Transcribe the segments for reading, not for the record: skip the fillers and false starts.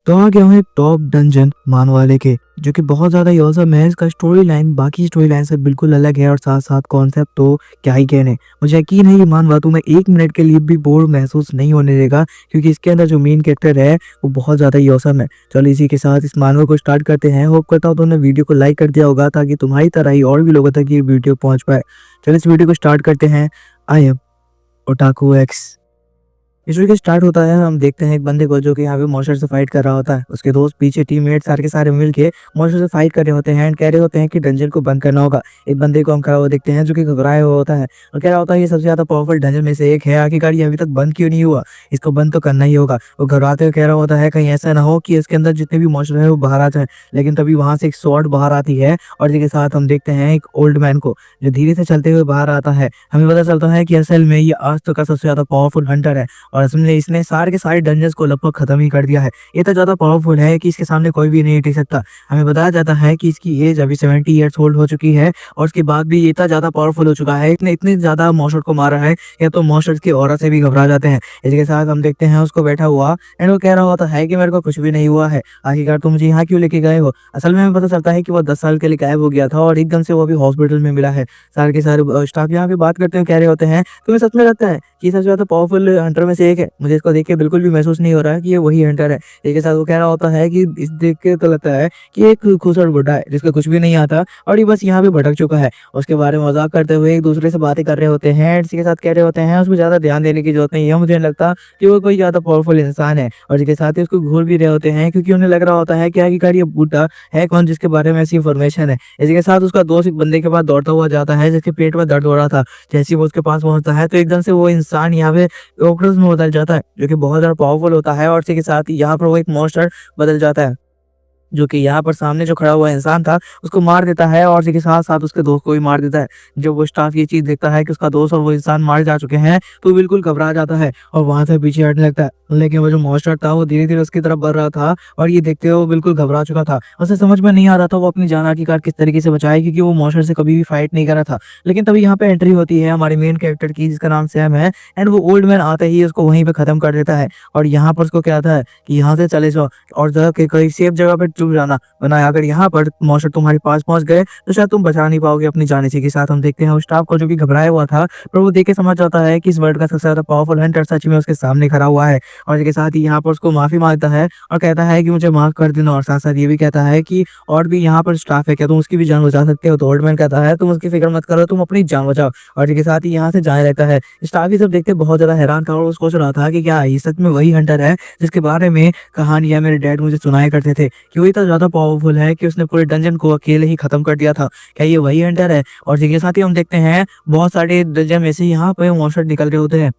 तो आ गया हूँ एक टॉप डंजन मानवाले के, जो कि बहुत ज़्यादा ही ऑसम है। इसका स्टोरी लाइन बाकी स्टोरी लाइन से बिल्कुल अलग है और साथ साथ कॉन्सेप्ट तो क्या ही कहने। मुझे यकीन है ये मानवा तुम्हें एक मिनट के लिए भी बोर महसूस नहीं होने देगा, क्योंकि इसके अंदर जो मेन कैरेक्टर है वो बहुत ज़्यादा ही ऑसम है। चलो इसी के साथ इस मानवा को स्टार्ट करते हैं। होप करता हूँ तुमने वीडियो को लाइक कर दिया होगा, ताकि तुम्हारी तरह ही और भी लोगों तक ये वीडियो पहुँच पाए। चलो इस वीडियो को स्टार्ट करते हैं। I am otaku x. इस वीडियो स्टार्ट होता है, हम देखते हैं एक बंदे को जो कि यहाँ पे मॉन्स्टर से फाइट कर रहा होता है। उसके दोस्त पीछे टीममेट सारे के सारे मिलके मॉन्स्टर से फाइट कर रहे होते हैं एंड कह रहे होते हैं कि डंजन को बंद करना होगा। एक बंदे को हम खड़ा हुआ देखते हैं जो कि घबराया हुआ होता है और कह रहा होता है ये सबसे ज्यादा पावरफुल डंजन में से एक है, आखिरकार ये अभी तक बंद क्यों नहीं हुआ, इसको बंद तो करना ही होगा। वो घबराते हुए कह रहा होता है कहीं ऐसा ना हो कि इसके अंदर जितने भी मॉन्स्टर है वो बाहर आ जाए। लेकिन तभी वहां से एक स्वॉर्ड बाहर आती है और जिसके साथ हम देखते हैं एक ओल्ड मैन को जो धीरे से चलते हुए बाहर आता है। हमें पता चलता है कि असल में ये आज तक का सबसे ज्यादा पावरफुल हंटर है और इसने सारे के सारे डंजन्स को लगभग खत्म ही कर दिया है। ये तो ज्यादा पावरफुल है कि इसके सामने कोई भी नहीं टिक सकता। हमें बताया जाता है कि इसकी एज अभी 70 ईयर्स ओल्ड हो चुकी है और उसके बाद भी ये इतना ज्यादा पावरफुल हो चुका है, इतने इतने ज्यादा मॉन्स्टर को मारा है या तो मॉन्स्टर्स की ऑरा से भी घबरा जाते हैं। इसके साथ हम देखते हैं उसको बैठा हुआ एंड वो कह रहा होता है कि मेरे को कुछ भी नहीं हुआ है, आखिरकार तुम मुझे यहाँ क्यों लेके गए हो। असल में हमें पता चलता है कि वो 10 साल के लिए गायब हो गया था और एकदम से वो अभी हॉस्पिटल में मिला है। सारे के सारे स्टाफ यहाँ पे बात करते हुए कह रहे होते हैं तुम्हें सच में लगता है कि सबसे ज्यादा पावरफुल हंटर में से एक है। मुझे इसको देख के बिल्कुल भी महसूस नहीं हो रहा है कि ये वही हंटर है। इसके साथ वो कह रहा होता है कि इस देख के तो लगता है कि एक खूबसूरत बुड्ढा है जिसका कुछ भी नहीं आता और ये बस यहाँ पे भटक चुका है। उसके बारे में मजाक करते हुए एक दूसरे से बातें कर रहे होते हैं। इसी के साथ कह रहे होते हैं उसको ज्यादा ध्यान देने की जरूरत नहीं है, मुझे नहीं लगता कि वो कोई ज्यादा पावरफुल इंसान है। और इसके साथ ही उसको घूर भी रहे होते हैं क्योंकि उन्हें लग रहा होता है कि आखिरकार ये बूढ़ा है कौन जिसके बारे में ऐसी इन्फॉर्मेशन है। इसके साथ उसका दोस्त एक बंदे के पास दौड़ता हुआ जाता है जिसके पेट में दर्द हो रहा था। जैसे ही वो उसके पास पहुंचता है तो एकदम से वो इंसान यहाँ पे ऑक्टोपस में बदल जाता है, जो कि बहुत ज्यादा पावरफुल होता है। और इसी के साथ ही यहाँ पर वो एक मॉन्स्टर बदल जाता है, जो कि यहाँ पर सामने जो खड़ा हुआ इंसान था उसको मार देता है और इसी के साथ साथ उसके दोस्त को भी मार देता है। जब वो स्टाफ ये चीज देखता है कि उसका दोस्त और वो इंसान मार जा चुके हैं तो बिल्कुल घबरा जाता है और वहां से पीछे हटने लगता है। लेकिन वो जो मॉन्स्टर था वो धीरे धीरे उसकी तरफ बढ़ रहा था और ये देखते हुए वो बिल्कुल घबरा चुका था। उसे समझ में नहीं आ रहा था वो अपनी जान आखिरकार किस तरीके से बचाए, क्योंकि वो मॉन्स्टर से कभी भी फाइट नहीं कर रहा था। लेकिन तभी यहाँ पे एंट्री होती है हमारे मेन कैरेक्टर की, जिसका नाम सैम है एंड वो ओल्ड मैन आते ही उसको वहीं पे खत्म कर देता है। और यहाँ पर उसको कहता है कि यहाँ से चले जाओ और जगह के कोई सेफ जगह पे चुप जाना, वरना अगर यहाँ पर मॉन्स्टर तुम्हारे पास पहुंच गए तो शायद तुम बचा नहीं पाओगे अपनी जान। इसी के साथ हम देखते हैं उस स्टाफ को जो कि घबराया हुआ था, पर वो देख के समझ जाता है कि इस वर्ल्ड का सबसे ज्यादा पावरफुल हंटर सच में उसके सामने खड़ा हुआ है। और इसके साथ ही यहाँ पर उसको माफी मांगता है और कहता है कि मुझे माफ कर देना, और साथ साथ ये भी कहता है कि और भी यहाँ पर स्टाफ है, क्या तुम उसकी भी जान बचा सकते हो। तो ओल्ड मैन कहता है तुम उसकी फिक्र मत करो, तुम अपनी जान बचाओ। और इसके साथ ही यहाँ से जाने रहता है। स्टाफ ये सब देखते बहुत ज्यादा हैरान था और वो सोच रहा था कि क्या ये सच में वही हंटर है जिसके बारे में कहानियां मेरे डैड मुझे सुनाया करते थे, क्यों इतना ज्यादा पावरफुल है कि उसने पूरे डंजन को अकेले ही खत्म कर दिया था। क्या ये वही हंटर है। और इसके साथ ही हम देखते हैं बहुत सारे डंजन में से यहाँ पे मॉन्स्टर निकल रहे होते हैं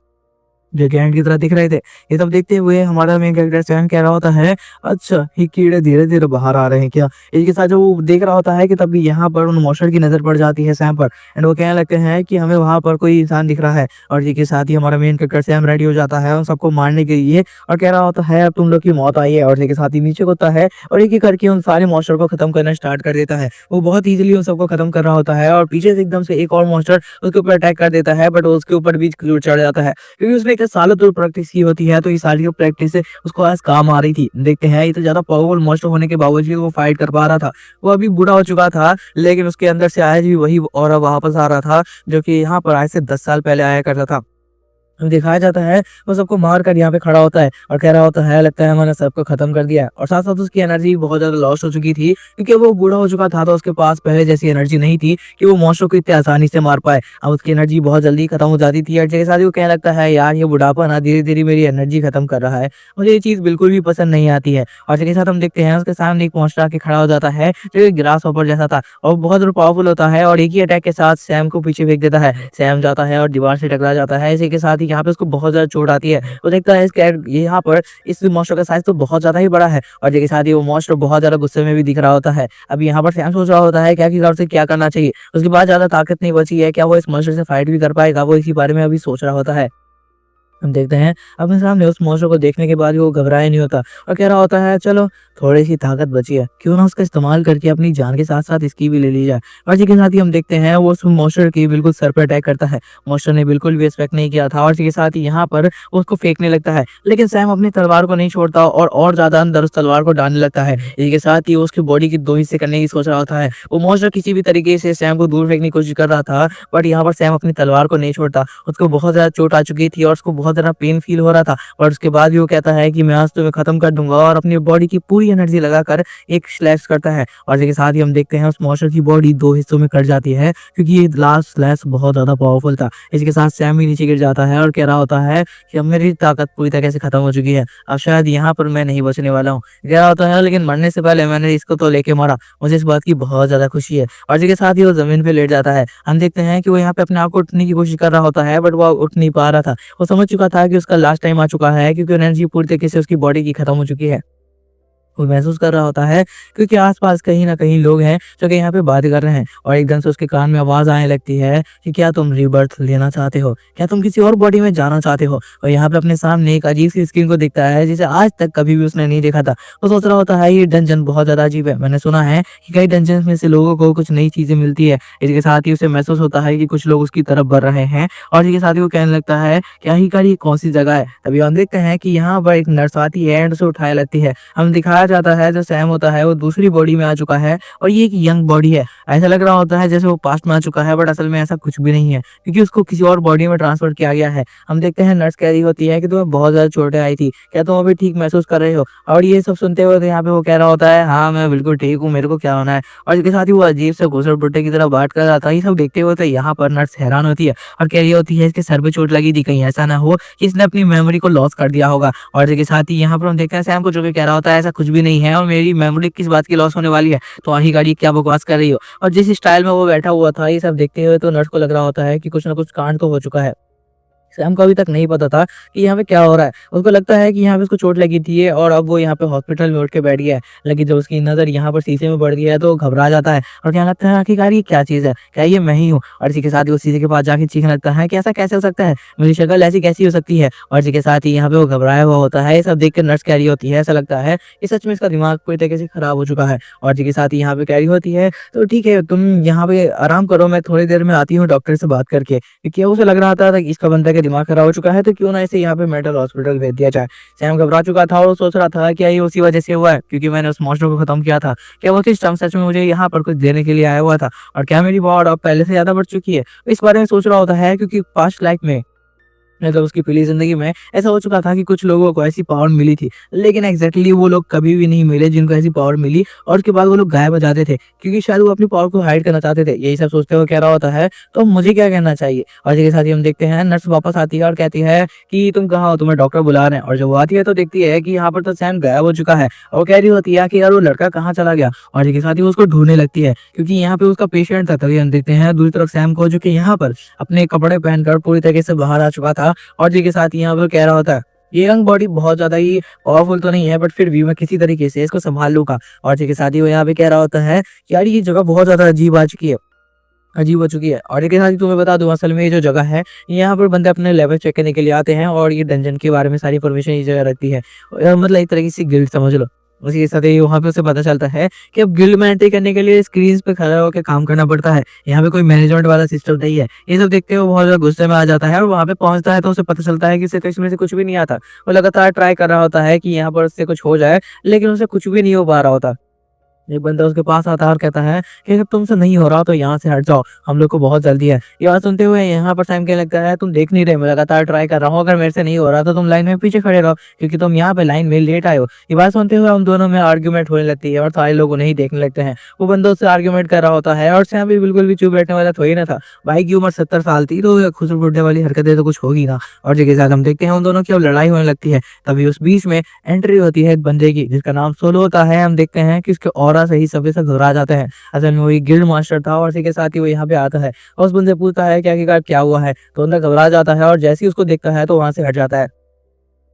जो कि एंड की तरह दिख रहे थे। ये सब देखते हुए हमारा मेन कैरेक्टर सैम कह रहा होता है अच्छा ये कीड़े धीरे धीरे बाहर आ रहे हैं क्या। इसके साथ जब वो देख रहा होता है कि तभी यहाँ पर उन मॉन्स्टर की नजर पड़ जाती है सैम पर एंड वो कहने लगते हैं कि हमें वहां पर कोई इंसान दिख रहा है। और इसके साथ ही हमारा मेन कैरेक्टर सैम रेडी हो जाता है उन सबको मारने के लिए और कह रहा होता है अब तुम लोग की मौत आई है। और इसके साथ ही नीचे होता है और एक एक करके उन सारे मॉन्स्टर को खत्म करना स्टार्ट कर देता है। वो बहुत इजीली उन सबको खत्म कर रहा होता है और पीछे से एकदम से एक और मॉन्स्टर उसके ऊपर अटैक कर देता है, बट उसके ऊपर भी चढ़ जाता है क्योंकि उसने एक सालों तो प्रैक्टिस की होती है, तो ये सारी जो प्रैक्टिस है उसको आज काम आ रही थी। देखते हैं ये तो ज्यादा पावरफुल मॉन्स्टर होने के बावजूद वो फाइट कर पा रहा था। वो अभी बूढ़ा हो चुका था लेकिन उसके अंदर से आज भी वही और वापस आ रहा था जो कि यहाँ पर आज से 10 साल पहले आया करता था। दिखाया जाता है वो सबको मार कर यहाँ पे खड़ा होता है और कह रहा होता है लगता है मैंने सबको खत्म कर दिया है। और साथ साथ उसकी एनर्जी बहुत ज्यादा लॉस हो चुकी थी क्योंकि वो बूढ़ा हो चुका था, तो उसके पास पहले जैसी एनर्जी नहीं थी कि वो मॉन्स्टर को इतने आसानी से मार पाए। अब उसकी एनर्जी बहुत जल्दी खत्म हो जाती थी और जैसे साथ ही वो कहने लगता है यार ये बुढ़ापा ना धीरे धीरे मेरी एनर्जी खत्म कर रहा है, मुझे ये चीज बिल्कुल भी पसंद नहीं आती है। और इसके साथ हम देखते हैं उसके सामने एक मॉन्स्टर आके खड़ा हो जाता है जो एक ग्रास हॉपर जैसा था और बहुत ज्यादा पावरफुल होता है और एक ही अटैक के साथ सैम को पीछे फेंक देता है। सैम जाता है और दीवार से टकरा जाता है। इसी के साथ ही यहाँ पे उसको बहुत चोट आती है। वो देखता है ये यहाँ पर इस मॉन्स्टर का साइज तो बहुत ज्यादा ही बड़ा है और जैसे साथ ही वो मॉन्स्टर बहुत ज्यादा गुस्से में भी दिख रहा होता है। अब यहाँ पर सैम सोच रहा होता है क्या कि से क्या करना चाहिए, उसके बाद ज्यादा ताकत नहीं बची है, क्या वो इस मॉन्स्टर से फाइट भी कर पाएगा, वो इसी बारे में अभी सोच रहा होता है। हम देखते हैं अपने सामने उस मॉन्स्टर को देखने के बाद भी वो घबराया नहीं होता और कह रहा होता है चलो थोड़ी सी ताकत बची है, क्यों ना उसका इस्तेमाल करके अपनी जान के साथ साथ इसकी भी ले ली जाए। और इसी के साथ ही हम देखते हैं वो उस मॉन्स्टर की बिल्कुल सर पे अटैक करता है। मॉन्स्टर ने बिल्कुल भी एक्सपेक्ट नहीं किया था और इसी के साथ ही यहाँ पर वो उसको फेंकने लगता है, लेकिन सैम अपनी तलवार को नहीं छोड़ता और ज्यादा अंदर उस तलवार को डालने लगता है। इसी के साथ ही वो उसकी बॉडी की दो हिस्से करने की सोच रहा होता है। वो मॉन्स्टर किसी भी तरीके से सैम को दूर फेंकने की कोशिश कर रहा था, बट यहाँ पर सैम अपनी तलवार को नहीं छोड़ता। उसको बहुत ज़्यादा चोट आ चुकी थी और उसको बहुत ज़्यादा पेन फ़ील हो रहा था, और उसके बाद भी वो कहता है कि मैं आज तुम्हें ख़त्म कर दूँगा, और अपनी बॉडी की पूरी एनर्जी लगाकर एक स्लैश करता है। और इसके साथ ही हम देखते हैं उस मॉन्स्टर की बॉडी 2 हिस्सों में कट जाती है, क्योंकि ये लास्ट स्लैश बहुत ज़्यादा पावरफुल था। इसके साथ सैम भी नीचे गिर जाता है और कह रहा होता है कि अब मेरी ताकत पूरी तरीके से ख़त्म हो चुकी है, अब शायद यहाँ पर मैं नहीं बचने वाला हूँ। कह रहा होता है लेकिन मरने से पहले मैंने इसको तो लेके मरा, मुझे इस बात की बहुत ज़्यादा खुशी है। और इसके साथ ही वो ज़मीन पे लेट जाता है। हम देखते हैं कि वो यहाँ पे अपने आप को उठने की कोशिश कर रहा होता है, बट वो उठ नहीं पा रहा था। वो समझ चुका था कि उसका लास्ट टाइम आ चुका है, क्योंकि एनर्जी पूरी तरीके से उसकी बॉडी की खत्म हो चुकी है। वो महसूस कर रहा होता है क्योंकि आसपास कहीं न कहीं लोग हैं जो कि यहाँ पे बात कर रहे हैं, और एकदम से उसके कान में आवाज़ आने लगती है कि क्या तुम रीबर्थ लेना चाहते हो? क्या तुम किसी और बॉडी में जाना चाहते हो? और यहाँ पे अपने सामने एक अजीब-सी स्क्रीन को दिखता है जिसे आज तक कभी भी उसने नहीं देखा था। वो सोच रहा होता है ये डंजन बहुत ज़्यादा अजीब है। मैंने सुना है कि कई डंजन्स में से लोगों को कुछ नई चीज़ें मिलती है। इसके साथ ही उसे महसूस होता है कि कुछ लोग उसकी तरफ बढ़ रहे हैं, और इसके साथ ही वो कहने लगता है कि आखिरकार ये कौन-सी जगह है? तभी हम देखते हैं कि यहाँ पर एक नर्स आती है एंड उसे उठाने लगती है। हम दिखाया जाता है जो सैम होता है वो दूसरी बॉडी में आ चुका है, और ये एक यंग बॉडी है। ऐसा लग रहा होता है जैसे वो पास्ट में आ चुका है, बट असल में ऐसा कुछ भी नहीं है, क्योंकि उसको किसी और बॉडी में ट्रांसफर किया गया है। हम देखते हैं नर्स कह रही होती है कि तुम्हें बहुत ज़्यादा चोटें आई थी, क्या तुम अभी ठीक महसूस कर रहे हो? और ये सब सुनते हुए तो यहाँ पे वो कह रहा होता है हाँ, मैं बिल्कुल ठीक हूँ, मेरे को क्या होना है? और इसके साथ ही वो अजीब से घुसड़-पुट्टे की तरह बात कर रहा था। ये सब देखते हुए तो यहाँ पर नर्स हैरान होती है और कह रही होती है इसके सर पे चोट लगी थी, कहीं ऐसा ना हो कि इसने अपनी मेमोरी को लॉस कर दिया होगा। और इसके साथ ही यहाँ पर हम देखते हैं सैम को, जो कि कह रहा होता है ऐसा कुछ भी नहीं है, और मेरी मेमोरी किस बात की लॉस होने वाली है? तो आखिरकार ये क्या बकवास कर रही हो? और जिस स्टाइल में वो बैठा हुआ था, ये सब देखते हुए तो नर्स को लग रहा होता है कि कुछ ना कुछ कांड तो हो चुका है। सैम को अभी तक नहीं पता था कि यहाँ पे क्या हो रहा है। उसको लगता है कि यहाँ पे उसको चोट लगी थी और अब वो यहाँ पे हॉस्पिटल में उठ के बैठ गया है। लेकिन जब उसकी नज़र यहाँ पर शीशे में पड़ गई है तो वो घबरा जाता है और कहने लगता है आखिरकार ये क्या चीज़ है? क्या ये मैं ही हूँ? और इसी के साथ ही वो शीशे के पास जाके चीखने लगता है कि ऐसा कैसे हो सकता है? मेरी शक्ल ऐसी कैसी हो सकती है? और इसी के साथ ही यहाँ पे वो घबराया हुआ होता है। ये सब देख कर नर्स कह रही होती है ऐसा लगता है कि सच में इसका दिमाग पूरी तरीके से खराब हो चुका है। और इसी के साथ ही यहाँ पे कह रही होती है तो ठीक है, तुम यहाँ पे आराम करो, मैं थोड़ी देर में आती हूँ डॉक्टर से बात करके। क्योंकि उसे लग रहा था कि इसका बंदा का दिमाग खराब हो चुका है, तो क्यों ना इसे यहाँ पे मेंटल हॉस्पिटल भेज दिया जाए। सैम घबरा चुका था और वो सोच रहा था क्या ये उसी वजह से हुआ है क्योंकि मैंने उस मॉन्स्टर को खत्म किया था। क्या वो सिस्टम सच में मुझे यहाँ पर कुछ देने के लिए आया हुआ था, और क्या मेरी पावर अब पहले से ज्यादा बढ़ चुकी है? इस बारे में सोच रहा होता है क्योंकि पास्ट लाइफ में मतलब उसकी पिछली ज़िंदगी में ऐसा हो चुका था कि कुछ लोगों को ऐसी पावर मिली थी, लेकिन एग्ज़ैक्टली वो लोग कभी भी नहीं मिले जिनको ऐसी पावर मिली, और उसके बाद वो लोग गायब हो जाते थे, क्योंकि शायद वो अपनी पावर को हाइड करना चाहते थे। यही सब सोचते हुए कह रहा होता है, तो मुझे क्या कहना चाहिए? और इसी के साथ ही हम देखते हैं नर्स वापस आती है और कहती है कि तुम कहाँ हो? तुम्हें डॉक्टर बुला रहे हैं। और जब वो आती है तो देखती है कि यहाँ पर तो सैम गायब हो चुका है, और वो कह रही होती है कि यार वो लड़का कहाँ चला गया? और इसी के साथ ही वो उसको ढूँढने लगती है, क्योंकि यहाँ पे उसका पेशेंट था। तभी हम देखते हैं दूसरी तरफ सैम को, जो कि यहाँ पर अपने कपड़े पहनकर पूरी तरीके से बाहर आ चुका था, और जी के साथ यहाँ पर कह रहा होता है ये यंग बॉडी बहुत ज्यादा ही पावरफुल तो नहीं है, बट फिर भी मैं किसी तरीके से इसको संभाल लूंगा। और जी के साथ ही वो यहाँ पे कह रहा होता है कि यार ये जगह बहुत ज्यादा अजीब हो चुकी है। और एक साथ ही तुम्हें बता दूं असल में ये जो जगह है, यहाँ पर बंदे अपने लेवल चेक करने के लिए आते हैं, और ये डंजन के बारे में सारी इन्फॉर्मेशन ये जगह रखती है। मतलब एक तरीके से गिल्ड समझ लो। उसी के साथ ही वहाँ पे उसे पता चलता है कि अब गिल्ड में एंट्री करने के लिए स्क्रीन पे खड़ा होकर काम करना पड़ता है। यहाँ पे कोई मैनेजमेंट वाला सिस्टम नहीं है। ये सब देखते हुए बहुत ज्यादा गुस्से में आ जाता है, और वहाँ पे पहुंचता है तो उसे पता चलता है कि इसे तो इसमें से कुछ भी नहीं आता। वो लगातार ट्राई कर रहा होता है कि यहाँ पर उससे कुछ हो जाए, लेकिन उसे कुछ भी नहीं हो पा रहा होता। एक बंदा उसके पास आता है और कहता है कि अगर तुमसे नहीं हो रहा तो यहाँ से हट जाओ, हम लोग को बहुत जल्दी है। ये बात सुनते हुए यहाँ पर सैम कहने लगता है तुम देख नहीं रहे, मैं लगातार ट्राई कर रहा हूँ, अगर मेरे से नहीं हो रहा तो तुम लाइन में पीछे खड़े रहो, क्योंकि तुम यहाँ पे लाइन में लेट आए हो। ये बात सुनते हुए हम दोनों में आर्ग्यूमेंट होने लगती है और सारे लोग उन्हें ही देखने लगते हैं। वो बंदा उससे आर्ग्यूमेंट कर रहा होता है, और सैम भी बिल्कुल भी चुप बैठने वाला थोड़ी ना था। भाई की उम्र 70 साल थी, तो खुसर बुड्ढे वाली हरकतें तो कुछ होगी ना। और जिसके साथ हम देखते हैं उन दोनों की अब लड़ाई होने लगती है। तभी उस बीच में एंट्री होती है एक बंदे की जिसका नाम सोलो होता है। हम देखते हैं कि उसके ऑरा से ही सभी से घबरा जाते हैं। असल में वो एक गिल्ड मास्टर था, और इसी के साथ ही वो यहाँ पे आता है और उस बंदे से पूछता है कि आखिरकार क्या हुआ है, तो अंदर घबरा जाता है और जैसे ही उसको देखता है तो वहां से हट जाता है।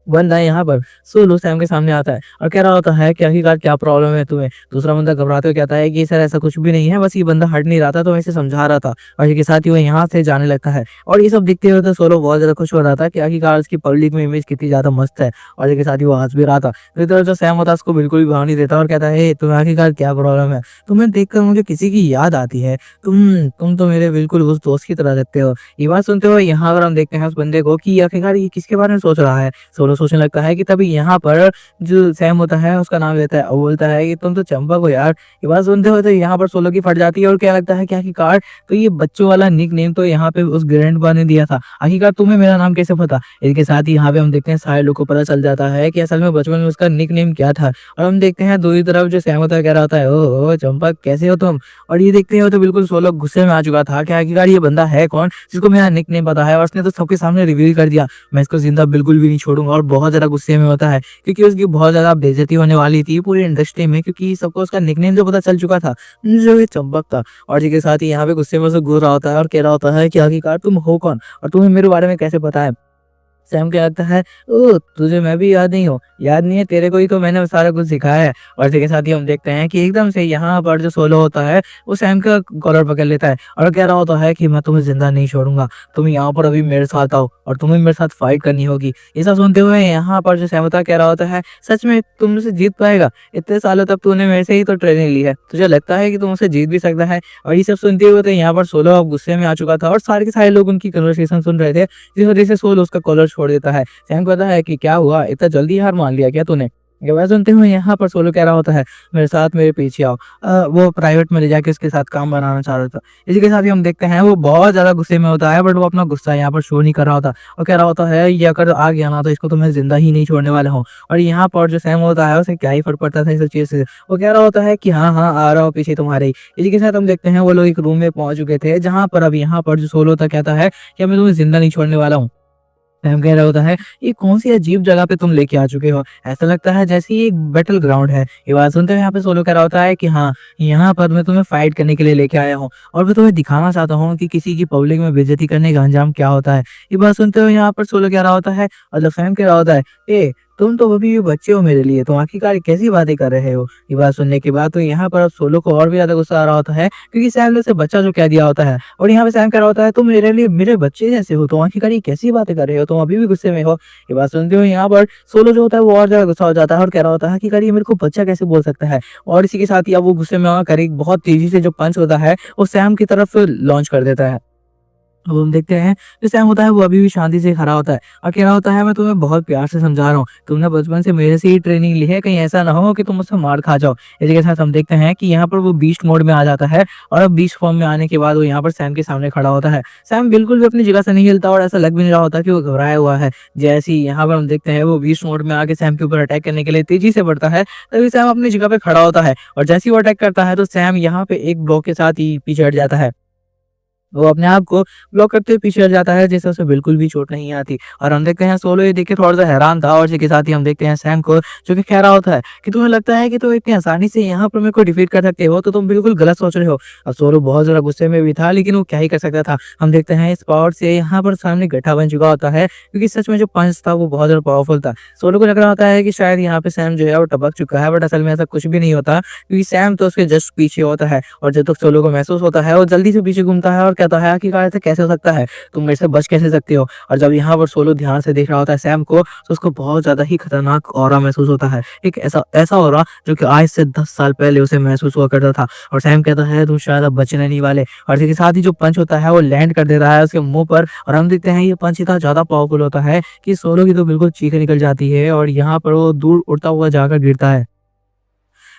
बंदा यहाँ पर सोलो सैम के सामने आता है और कह रहा होता है कि आखिरकार क्या प्रॉब्लम है तुम्हें। दूसरा बंदा घबराते हुए कहता है कि सर ऐसा कुछ भी नहीं है, बस ये बंदा हट नहीं रहा था तो मैं इसे समझा रहा था। और इसके साथ ही वो यहाँ से जाने लगता है और ये सब दिखते हुए तो सोलो बहुत ज्यादा खुश हो रहा था कि आखिरकार उसकी पब्लिक में इमेज कितनी ज्यादा मस्त है। और इसके साथ ही वो हंस भी रहा था। तो इधर जो सैम होता है उसको बिल्कुल भी भाव नहीं देता और कहता है तुम्हें आखिरकार क्या प्रॉब्लम है, तुम्हें देखकर मुझे किसी की याद आती है। तुम तो मेरे बिल्कुल उस दोस्त की तरह लगते हो। ये बात सुनते हुए यहाँ पर हम देखते हैं उस बंदे को कि आखिरकार ये किसके बारे में सोच रहा है। सोलो सोचने लगता है कि तभी यहाँ पर जो सैम होता है उसका नाम लेता है और बोलता है कि तुम तो चंपक हो यार। ये बात सुनते हुए तो यहाँ पर सोलो की फट जाती है और क्या लगता है कि आखिरकार तो ये बच्चों वाला निक नेम तो यहाँ पे उस ग्रैंडपा ने दिया था, आखिरकार तुम्हें मेरा नाम कैसे पता। इसके साथ ही यहाँ पे हम देखते हैं सारे लोग को पता चल जाता है कि असल में बचपन में उसका निक नेम क्या था। और हम देखते हैं दूसरी तरफ जो सैम होता है कह रहा होता है ओ चंपक कैसे हो तुम। और ये देखते हो तो बिल्कुल सोलो गुस्से में आ चुका था कि आखिरकार ये बंदा है कौन जिसको मेरा निक नेम पता है, और उसने तो सबके सामने रिवील कर दिया। मैं इसको जिंदा बिल्कुल भी नहीं छोड़ूंगा। और बहुत ज्यादा गुस्से में होता है क्योंकि उसकी बहुत ज्यादा बेइज्जती होने वाली थी पूरी इंडस्ट्री में, क्योंकि सबको उसका निकनेम जो पता चल चुका था जो ये चंपक था। और इसी के साथ ही यहाँ पे गुस्से में उसे घूर रहा होता है और कह रहा होता है कि आखिरकार तुम हो कौन और तुम्हें मेरे बारे में कैसे पता है। सैम कहता है ओ तुझे मैं भी याद नहीं हूँ, याद नहीं है तेरे को ही तो मैंने सारा कुछ सिखाया है। और इसी के साथ ही हम देखते हैं कि एकदम से यहाँ पर जो सोलो होता है वो सैम का कॉलर पकड़ लेता है और कह रहा होता है कि मैं तुम्हें जिंदा नहीं छोड़ूंगा, तुम यहाँ पर अभी मेरे साथ आओ और तुम्हें मेरे साथ फाइट करनी होगी। ये सब सुनते हुए यहाँ पर जो सैम होता है कह रहा होता है सच में तुम मुझसे जीत पाएगा, इतने सालों तक तूने मेरे से ही तो ट्रेनिंग ली है, तुझे लगता है कि तुम मुझसे जीत भी सकता है। और ये सब सुनते हुए तो यहाँ पर सोलो अब गुस्से में आ चुका था और सारे के सारे लोग उनकी कन्वर्सेशन सुन रहे थे, जिस वजह से सोलो उसका कॉलर छोड़ देता है। सैम कहता है कि क्या हुआ, इतना जल्दी हार मान लिया क्या तूने। ये बात सुनते हुए यहाँ पर सोलो कह रहा होता है मेरे साथ मेरे पीछे आओ। वो प्राइवेट में ले जाके उसके साथ काम बनाना चाह रहा था। इसी के साथ ही हम देखते हैं वो बहुत ज्यादा गुस्से में होता है, बट वो अपना गुस्सा यहाँ पर शो नहीं कर रहा होता और कह रहा होता है ये अगर आ गया ना तो इसको तो मैं जिंदा ही नहीं छोड़ने वाला हूँ। और यहाँ पर जो सैम होता है उसे क्या ही फर्क पड़ता था इस चीज से, वो कह रहा होता है कि हाँ हाँ आ रहा हूँ पीछे तुम्हारे ही। इसी के साथ हम देखते हैं वो लोग एक रूम में पहुंच चुके थे जहाँ पर अब यहाँ पर जो सोलो होता कहता है कि मैं तुम्हें जिंदा नहीं छोड़ने वाला हूँ। सैम कह रहा होता है ये कौन सी अजीब जगह पे तुम लेके आ चुके हो, ऐसा लगता है जैसे ये एक बैटल ग्राउंड है। ये बात सुनते हुए यहाँ पे सोलो कह रहा होता है कि हाँ यहाँ पर मैं तुम्हें फाइट करने के लिए लेके आया हूँ और मैं तुम्हें दिखाना चाहता हूँ कि किसी की पब्लिक में बेइज्जती करने का अंजाम क्या होता है। ये बात सुनते हुए यहाँ पर सोलो कह रहा होता है मतलब सैम कह रहा होता है ए तुम तो अभी भी बच्चे हो मेरे लिए, तुम आखिरकार कैसी बातें कर रहे हो। ये बात सुनने के बाद तो यहाँ पर अब सोलो को और भी ज्यादा गुस्सा आ रहा होता है क्योंकि सैम ने उसे बच्चा जो कह दिया होता है। और यहाँ पे सैम कह रहा होता है तुम मेरे लिए मेरे बच्चे जैसे हो, तुम आखिरकार ये कैसी बातें कर रहे हो, तुम अभी भी गुस्से में हो। ये बात सुनते हो यहाँ पर सोलो जो होता है वो और ज्यादा गुस्सा हो जाता है और कह रहा होता है कि ये मेरे को बच्चा कैसे बोल सकता है। और इसी के साथ ही अब वो गुस्से में आकर एक बहुत तेजी से जो पंच होता है वो सैम की तरफ लॉन्च कर देता है। अब हम देखते हैं जो सैम होता है वो अभी भी शांति से खड़ा होता है और कह रहा होता है मैं तुम्हें बहुत प्यार से समझा रहा हूँ, तुमने बचपन से मेरे से ही ट्रेनिंग ली है, कहीं ऐसा ना हो कि तुम मुझसे मार खा जाओ। इसी के साथ हम देखते हैं कि यहाँ पर वो बीस्ट मोड में आ जाता है और अब बीस्ट फॉर्म में आने के बाद वो यहाँ पर सैम के सामने खड़ा होता है। सैम बिल्कुल भी अपनी जगह से नहीं हिलता और ऐसा लग भी नहीं रहा होता कि वो घबराया हुआ है। जैसे ही यहाँ पर हम देखते हैं वो बीस्ट मोड में आके सैम के ऊपर अटैक करने के लिए तेजी से बढ़ता है, तभी सैम अपनी जगह पे खड़ा होता है और जैसे ही वो अटैक करता है तो सैम यहाँ पे एक ब्लॉक के साथ ही पीछे हट जाता है। वो अपने आप को ब्लॉक करते हुए पीछे हट जाता है जिससे उसे बिल्कुल भी चोट नहीं आती। और हम देखते हैं सोलो ये देख के थोड़ा सा हैरान था और इसी के साथ ही हम देखते हैं सैम को जो कि कह रहा होता है कि तुम्हें लगता है कि तुम इतनी आसानी से यहाँ पर मेरे को डिफीट कर सकते हो, तो तुम बिल्कुल गलत सोच रहे हो। अब सोलो बहुत ज्यादा गुस्से में भी था लेकिन वो क्या ही कर सकता था। हम देखते हैं इस पावर से यहाँ पर सामने गड्ढा बन चुका होता है क्योंकि सच में जो पंच था वो बहुत ज्यादा पावरफुल था। सोलो को लग रहा होता है कि शायद यहाँ पे सैम जो है वो टपक चुका है, बट असल में ऐसा कुछ भी नहीं होता क्योंकि सैम तो उसके जस्ट पीछे होता है। और जब तक सोलो को महसूस होता है वो जल्दी से पीछे घूमता है और कहता है कि कैसे हो सकता है, तुम मेरे से बच कैसे सकते हो। और जब यहाँ पर सोलो ध्यान से देख रहा होता है सैम को तो उसको बहुत ज्यादा ही खतरनाक ऑरा महसूस होता है, एक ऐसा ऐसा ऑरा जो कि आज से 10 साल पहले उसे महसूस हुआ करता था। और सैम कहता है तुम शायद अब बचने नहीं वाले। और इसके साथ ही जो पंच होता है वो लैंड कर देता है उसके मुंह पर और हम देखते हैं ये पंच इतना ज्यादा पावरफुल होता है कि सोलो की तो बिल्कुल चीखें निकल जाती है और यहाँ पर वो दूर उड़ता हुआ जाकर गिरता है।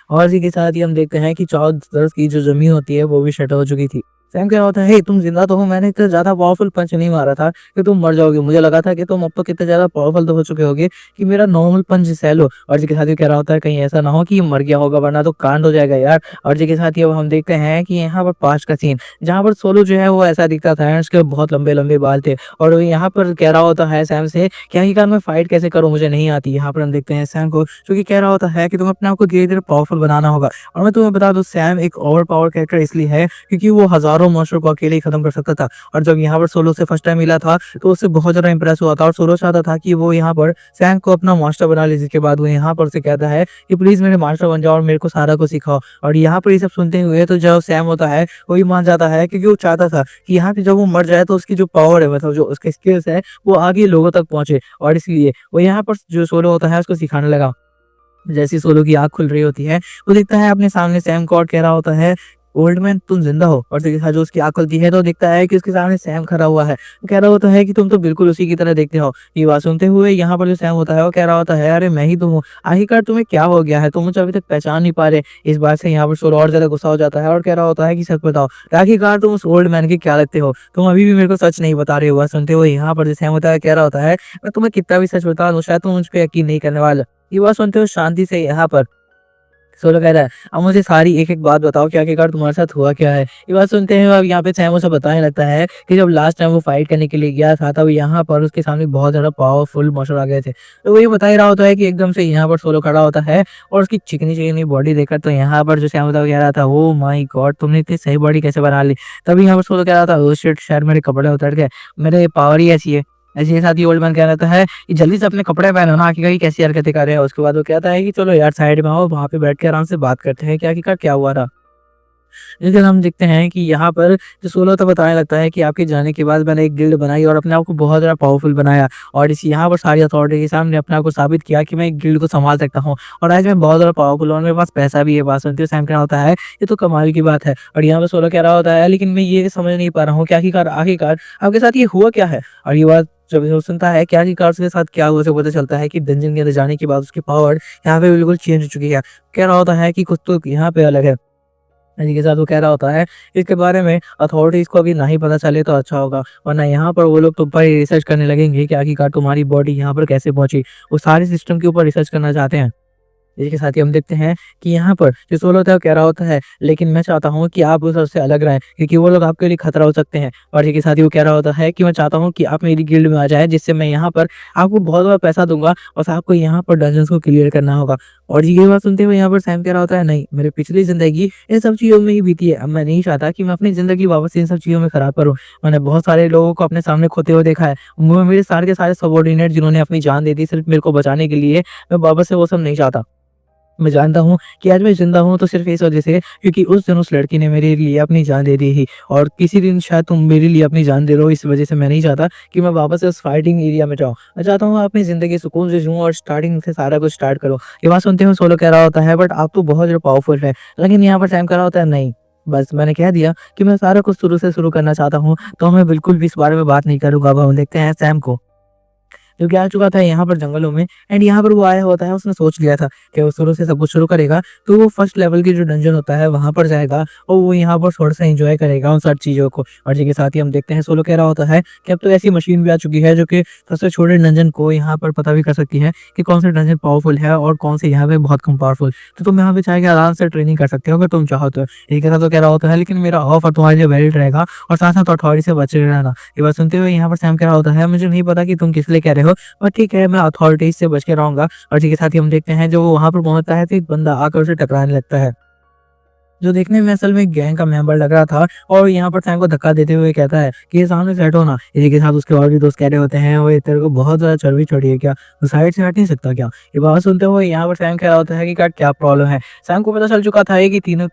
और इसी के साथ ही हम देखते हैं कि चारों तरफ की जो जमीन होती है वो भी शट हो चुकी थी। सैम क्या होता है हे तुम जिंदा तो हो, मैंने इतना ज्यादा पावरफुल पंच नहीं मारा था कि तुम मर जाओगे, मुझे लगा था कि तुम अब तो कितने ज्यादा पावरफुल तो हो चुके होगे कि मेरा नॉर्मल पंच सह लो। और जी के साथ ही कह रहा होता है कहीं ऐसा ना हो कि ये मर गया होगा वरना तो कांड हो जाएगा यार। और जी के साथ ही अब हम देखते हैं कि यहाँ पर पास्ट का सीन जहाँ पर सोलो जो है वो ऐसा दिखता था, उसके बहुत लंबे लंबे बाल थे और वो यहाँ पर कह रहा होता है सैम से क्या ही मैं फाइट कैसे करूँ, मुझे नहीं आती। यहाँ पर हम देखते हैं सैम को जो कि कह रहा होता है कि तुम्हें अपने आप को धीरे धीरे पावरफुल बनाना होगा। और मैं तुम्हें बता दूं सैम एक ओवर पावर कैरेक्टर इसलिए है क्योंकि वो हजारों चारों मॉन्स्टर को अकेले ही खत्म कर सकता था। और जब यहाँ पर सोलो से फर्स्ट टाइम मिला था तो उससे बहुत ज़्यादा इंप्रेस हुआ था और सोलो चाहता था कि वो यहाँ पर सैम को अपना मास्टर बना ले, जिसके बाद वो यहाँ पर उसे कहता है कि प्लीज़ मेरे मास्टर बन जाओ और मेरे को सारा कुछ सिखाओ। और यहाँ पर ये सब सुनते हुए तो जो सैम होता है वो ही मान जाता है, क्योंकि वो चाहता था कि यहाँ पे जब वो मर जाए तो उसकी जो पावर है, मतलब जो उसके स्किल्स है, वो आगे लोगों तक पहुँचे। और इसलिए वो यहाँ पर जो सोलो होता है उसको सिखाने लगा। जैसे ही सोलो की आँख खुल रही होती है, वो देखता है अपने सामने सैम को और कह रहा होता है, ओल्ड मैन तुम जिंदा हो। और देखा जो उसकी आँख खुलती है तो दिखता है कि उसके सामने सैम खड़ा हुआ है। वो कह रहा होता है कि तुम तो बिल्कुल उसी की तरह दिखते हो। ये बात सुनते हुए यहाँ पर जो सैम होता है वो कह रहा होता है, अरे मैं ही तो हूँ, आखिरकार तुम्हें क्या हो गया है, तुम मुझे अभी तक पहचान नहीं पा रहे। इस बात से यहाँ पर सोलो और ज्यादा गुस्सा हो जाता है और कह रहा होता है कि सच बताओ, आखिरकार तुम उस ओल्ड मैन के क्या लगते हो, तुम अभी भी मेरे को सच नहीं बता रहे हो। बात सुनते हुए यहाँ पर जो सैम होता है कह रहा होता है, मैं तुम्हें कितना भी सच बता दूं शायद तुम मुझ पर यकीन नहीं करने वाले। ये बात सुनते हुए शांति से यहाँ पर सोलो कह रहा है, अब मुझे सारी एक-एक बात बताओ कि आखिरकार तुम्हारे साथ हुआ क्या है? ये बात सुनते हैं अब यहाँ पे सैम उसे बताने लगता है कि जब लास्ट टाइम वो फाइट करने के लिए गया था तब यहाँ पर उसके सामने बहुत ज़्यादा पावरफुल मॉन्स्टर आ गए थे। तो वो ये बता ही रहा होता है कि एकदम से यहाँ पर सोलो खड़ा होता है और उसकी चिकनी-चिकनी बॉडी देखकर तो यहाँ पर जो सैम होता है वो कह रहा था, ओह माय गॉड! तुमने इतनी सही बॉडी कैसे बना ली? तभी यहाँ पर सोलो कह रहा था, ओह शिट! शायद मेरे कपड़े उतर गए, मेरे पावर ही ऐसी है। ऐसे ही साथ ही ओल्ड मैन कह रहता है कि जल्दी से अपने कपड़े पहनो ना, आखिरकार ये कैसी हरकतें कर रहे हो। उसके बाद वो कहता है कि चलो यार साइड में आओ, वहाँ पे बैठ के आराम से बात करते हैं कि आखिरकार क्या हुआ था। लेकिन हम देखते हैं कि यहाँ पर जो सोलो तो बताने लगता है कि आपके जाने के बाद मैंने एक गिल्ड बनाई और अपने आप को बहुत ज़्यादा पावरफुल बनाया और इस यहाँ पर सारी अथॉरिटी के सामने अपने आप को साबित किया कि मैं एक गिल्ड को संभाल सकता हूँ और आज मैं बहुत ज़्यादा पावरफुल हूँ और मेरे पास पैसा भी है। बात सुनते हुए सैम कह रहा होता है, ये तो कमाल की बात है। और यहाँ पर सोलो कह रहा होता है, लेकिन मैं ये समझ नहीं पा रहा हूँ कि आखिरकार आखिरकार आपके साथ ये हुआ क्या है। और ये बात जब वो सुनता है कि आखिरकार उसके साथ क्या हुआ, उसे पता चलता है कि डंजन के अंदर जाने के बाद उसकी पावर यहाँ पे बिल्कुल चेंज हो चुकी है। कह रहा होता है कि कुछ तो यहाँ पे अलग है। इसी के साथ वो कह रहा होता है, इसके बारे में अथॉरिटीज़ को अभी ना ही पता चले तो अच्छा होगा, वरना यहाँ पर वो लोग तुम पर ही रिसर्च करने लगेंगे कि आखिरकार तुम्हारी बॉडी यहाँ पर कैसे पहुँची। वो सारे सिस्टम के ऊपर रिसर्च करना चाहते हैं। इसी के साथ ही हम देखते हैं कि यहाँ पर जो सोलो होता है वो कह रहा होता है, लेकिन मैं चाहता हूँ कि आप उस सबसे अलग रहें क्योंकि वो लोग आपके लिए खतरा हो सकते हैं। और इसी के साथ ही वो कह रहा होता है कि मैं चाहता हूँ कि आप मेरी गिल्ड में आ जाए, जिससे मैं यहाँ पर आपको बहुत बड़ा पैसा दूंगा और आपको यहाँ पर डंजन्स को क्लियर करना होगा। और ये बात सुनते हुए यहाँ पर सैम कह रहा होता है, नहीं, मेरी पिछली जिंदगी इन सब चीज़ों में ही बीती है, अब मैं नहीं चाहता कि मैं अपनी जिंदगी वापस इन सब चीज़ों में खराब करूँ। मैंने बहुत सारे लोगों को अपने सामने खोते हुए देखा है, वो मेरे सारे के सारे सबॉर्डिनेट जिन्होंने अपनी जान दे दी सिर्फ मेरे को बचाने के लिए, मैं वापस से वो सब नहीं चाहता। मैं जानता हूँ कि आज मैं ज़िंदा हूँ तो सिर्फ़ इस वज़ह से क्योंकि उस दिन उस लड़की ने मेरे लिए अपनी जान दे दी थी और किसी दिन शायद तुम मेरे लिए अपनी जान दे रहे हो, इस वज़ह से मैं नहीं चाहता कि मैं वापस से उस फाइटिंग एरिया में जाऊँ। मैं चाहता हूँ अपनी ज़िंदगी सुकून से जिऊँ और स्टार्टिंग से सारा कुछ स्टार्ट करो। ये बात सुनते हुए सोलो कह रहा होता है, बट आप तो बहुत ज़्यादा पावरफुल है। लेकिन यहाँ पर सैम कह रहा होता है, नहीं, बस मैंने कह दिया कि मैं सारा कुछ शुरू से शुरू करना चाहता हूँ, तो मैं बिल्कुल भी इस बारे में बात नहीं करूँगा। अब हम देखते हैं सैम को, जो कि आ चुका था यहाँ पर जंगलों में एंड यहाँ पर वो आया होता है, उसने सोच लिया था कि वो शुरू से सब कुछ शुरू करेगा, तो वो फर्स्ट लेवल की जो डंजन होता है वहाँ पर जाएगा और वो यहाँ पर थोड़ा सा एंजॉय करेगा उन सब चीज़ों को। और जी के साथ ही हम देखते हैं सोलो कह रहा होता है कि अब तो ऐसी मशीन भी आ चुकी है जो कि सबसे छोटे डंजन को यहाँ पर पता भी कर सकती है कि कौन सा डंजन पावरफुल है और कौन से यहाँ पे बहुत कम पावरफुल। तो तुम यहाँ पे चाहे आराम से ट्रेनिंग कर सकते हो अगर तुम चाहो तो। एक ऐसा तो कह रहा होता है, लेकिन मेरा ऑफर तुम्हारे लिए वैलिड रहेगा और साथ साथ अथॉरिटी से बचे रहना। ये बात सुनते हुए यहाँ पर सैम कह रहा होता है, मुझे नहीं पता कि तुम किस लिए कह रहे हो, पर ठीक है, मैं अथॉरिटीज से बच के रहूँगा। और इसी के साथ ही हम देखते हैं जो वहाँ पर पहुँचता है तो एक बंदा आकर उसे टकराने लगता है, जो देखने में असल में गैंग का मेंबर लग रहा था और यहाँ पर सैम को धक्का देते हुए कहता है कि ये सामने से हटो ना। इसी के साथ उसके और भी दोस्त कह रहे होते हैं, वो तेरे को बहुत ज़्यादा चर्बी चढ़ी है क्या, तो साइड से हट नहीं सकता क्या। ये बात सुनते हुए यहाँ पर सैम कह रहा होता है कि क्या प्रॉब्लम है। सैम को पता चल चुका था कि तीनों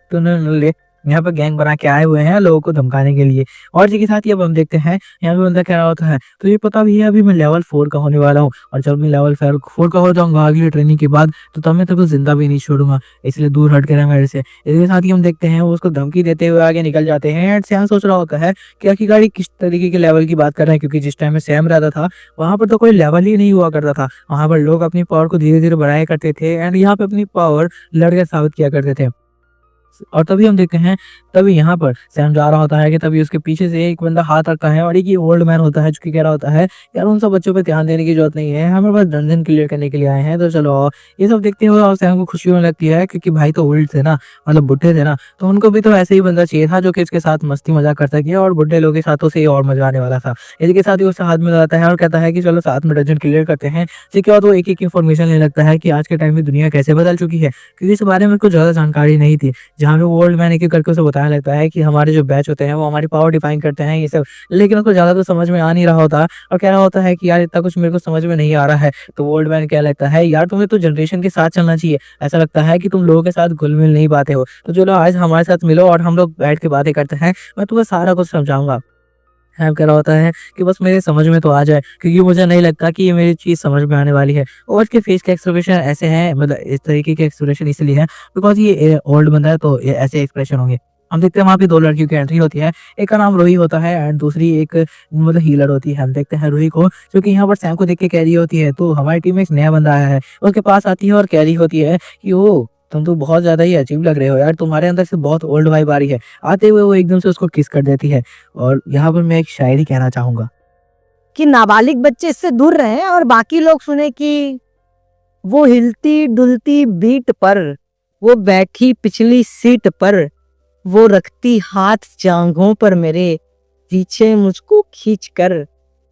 यहाँ पर गैंग बना के आए हुए हैं लोगों को धमकाने के लिए। और इसी के साथ ही अब हम देखते हैं यहाँ पे बंदा कह रहा होता है, तो ये पता भी है अभी मैं लेवल 4 का होने वाला हूँ और जब मैं लेवल 4 का हो जाऊंगा अगली ट्रेनिंग के बाद, तो तब मैं तेरे को जिंदा भी नहीं छोड़ूंगा, इसलिए दूर हट के रह मेरे से। इसके साथ ही हम देखते हैं वो उसको धमकी देते हुए आगे निकल जाते हैं एंड सैम सोच रहा होता है कि आखिरकार ये किस तरीके के लेवल की बात कर रहे हैं, क्योंकि जिस टाइम में सैम रहता था वहां पर तो कोई लेवल ही नहीं हुआ करता था। वहां पर लोग अपनी पावर को धीरे धीरे बढ़ाया करते थे एंड यहाँ पे अपनी पावर लड़के साबित किया करते थे। और तभी हम देखते हैं, तभी यहाँ पर सैम जा रहा होता है कि तभी उसके पीछे से एक बंदा हाथ रखता है और एक ये ओल्ड मैन होता है जो कि कह रहा होता है, यार उन सब बच्चों पे ध्यान देने की जरूरत नहीं है, हमें बस डंजन क्लियर करने के लिए आए हैं, तो चलो आओ। ये सब देखते हुए और सैम को खुशी होने लगती है क्योंकि भाई तो ओल्ड थे ना, मतलब बुढ़े थे ना, तो उनको भी तो ऐसे ही बंदा चाहिए था जो कि इसके साथ मस्ती मजाक कर सके और बुढ़े लोगों के साथों से और मजा आने वाला था। इसके साथ ही उससे हाथ मिलाता है और कहता है कि चलो साथ में डंजन क्लियर करते हैं। इसके बाद वो एक एक इन्फॉर्मेशन लेने लगता है कि आज के टाइम में दुनिया कैसे बदल चुकी है, क्योंकि इस बारे में कुछ ज्यादा जानकारी नहीं थी। जहाँ पे वो ओल्ड मैन एक-एक करके उसे बताने लगता है कि हमारे जो बैच होते हैं वो हमारी पावर डिफाइन करते हैं ये सब। लेकिन उसको ज़्यादा तो समझ में आ नहीं रहा होता और कह रहा होता है कि यार इतना कुछ मेरे को समझ में नहीं आ रहा है। तो वो ओल्ड मैन कहने लगता है यार तुम्हें तो जनरेशन के साथ चलना चाहिए। ऐसा लगता है कि तुम लोगों के साथ घुल-मिल नहीं पाते हो। तो चलो आज हमारे साथ मिलो और हम लोग बैठ के बातें करते हैं। मैं तुम्हें सारा कुछ समझाऊँगा। हैव कह रहा होता है कि बस मेरे समझ में तो आ जाए, क्योंकि मुझे नहीं लगता कि ये मेरी चीज़ समझ में आने वाली है। और उसके फेस के एक्सप्रेशन ऐसे हैं, मतलब इस तरीके के एक्सप्रेशन इसलिए हैं बिकॉज़ ये ओल्ड बंदा है तो ये ऐसे एक्सप्रेशन होंगे। हम देखते हैं वहाँ पे 2 लड़कियों की एंट्री होती है। एक का नाम रूही होता है एंड दूसरी एक मतलब हीलर होती है। हम देखते हैं रूही को जो कि यहाँ पर सैम को देख के कह रही होती है, तो हमारी टीम में एक नया बंदा आया है। उसके पास आती है और कह रही होती है कि ओह! तुम तो बहुत ज़्यादा ही अजीब लग रहे हो यार, तुम्हारे अंदर से बहुत ओल्ड वाइब आ रही है। आते हुए वो एकदम से उसको किस कर देती है। और यहाँ पर मैं एक शायरी कहना चाहूँगा। कि नाबालिग बच्चे इससे दूर रहें और बाकी लोग सुने कि वो हिलती डुलती बीट पर, वो बैठी पिछली सीट पर, वो रखती हाथ जांघों पर मेरे, पीछे मुझको खींच कर,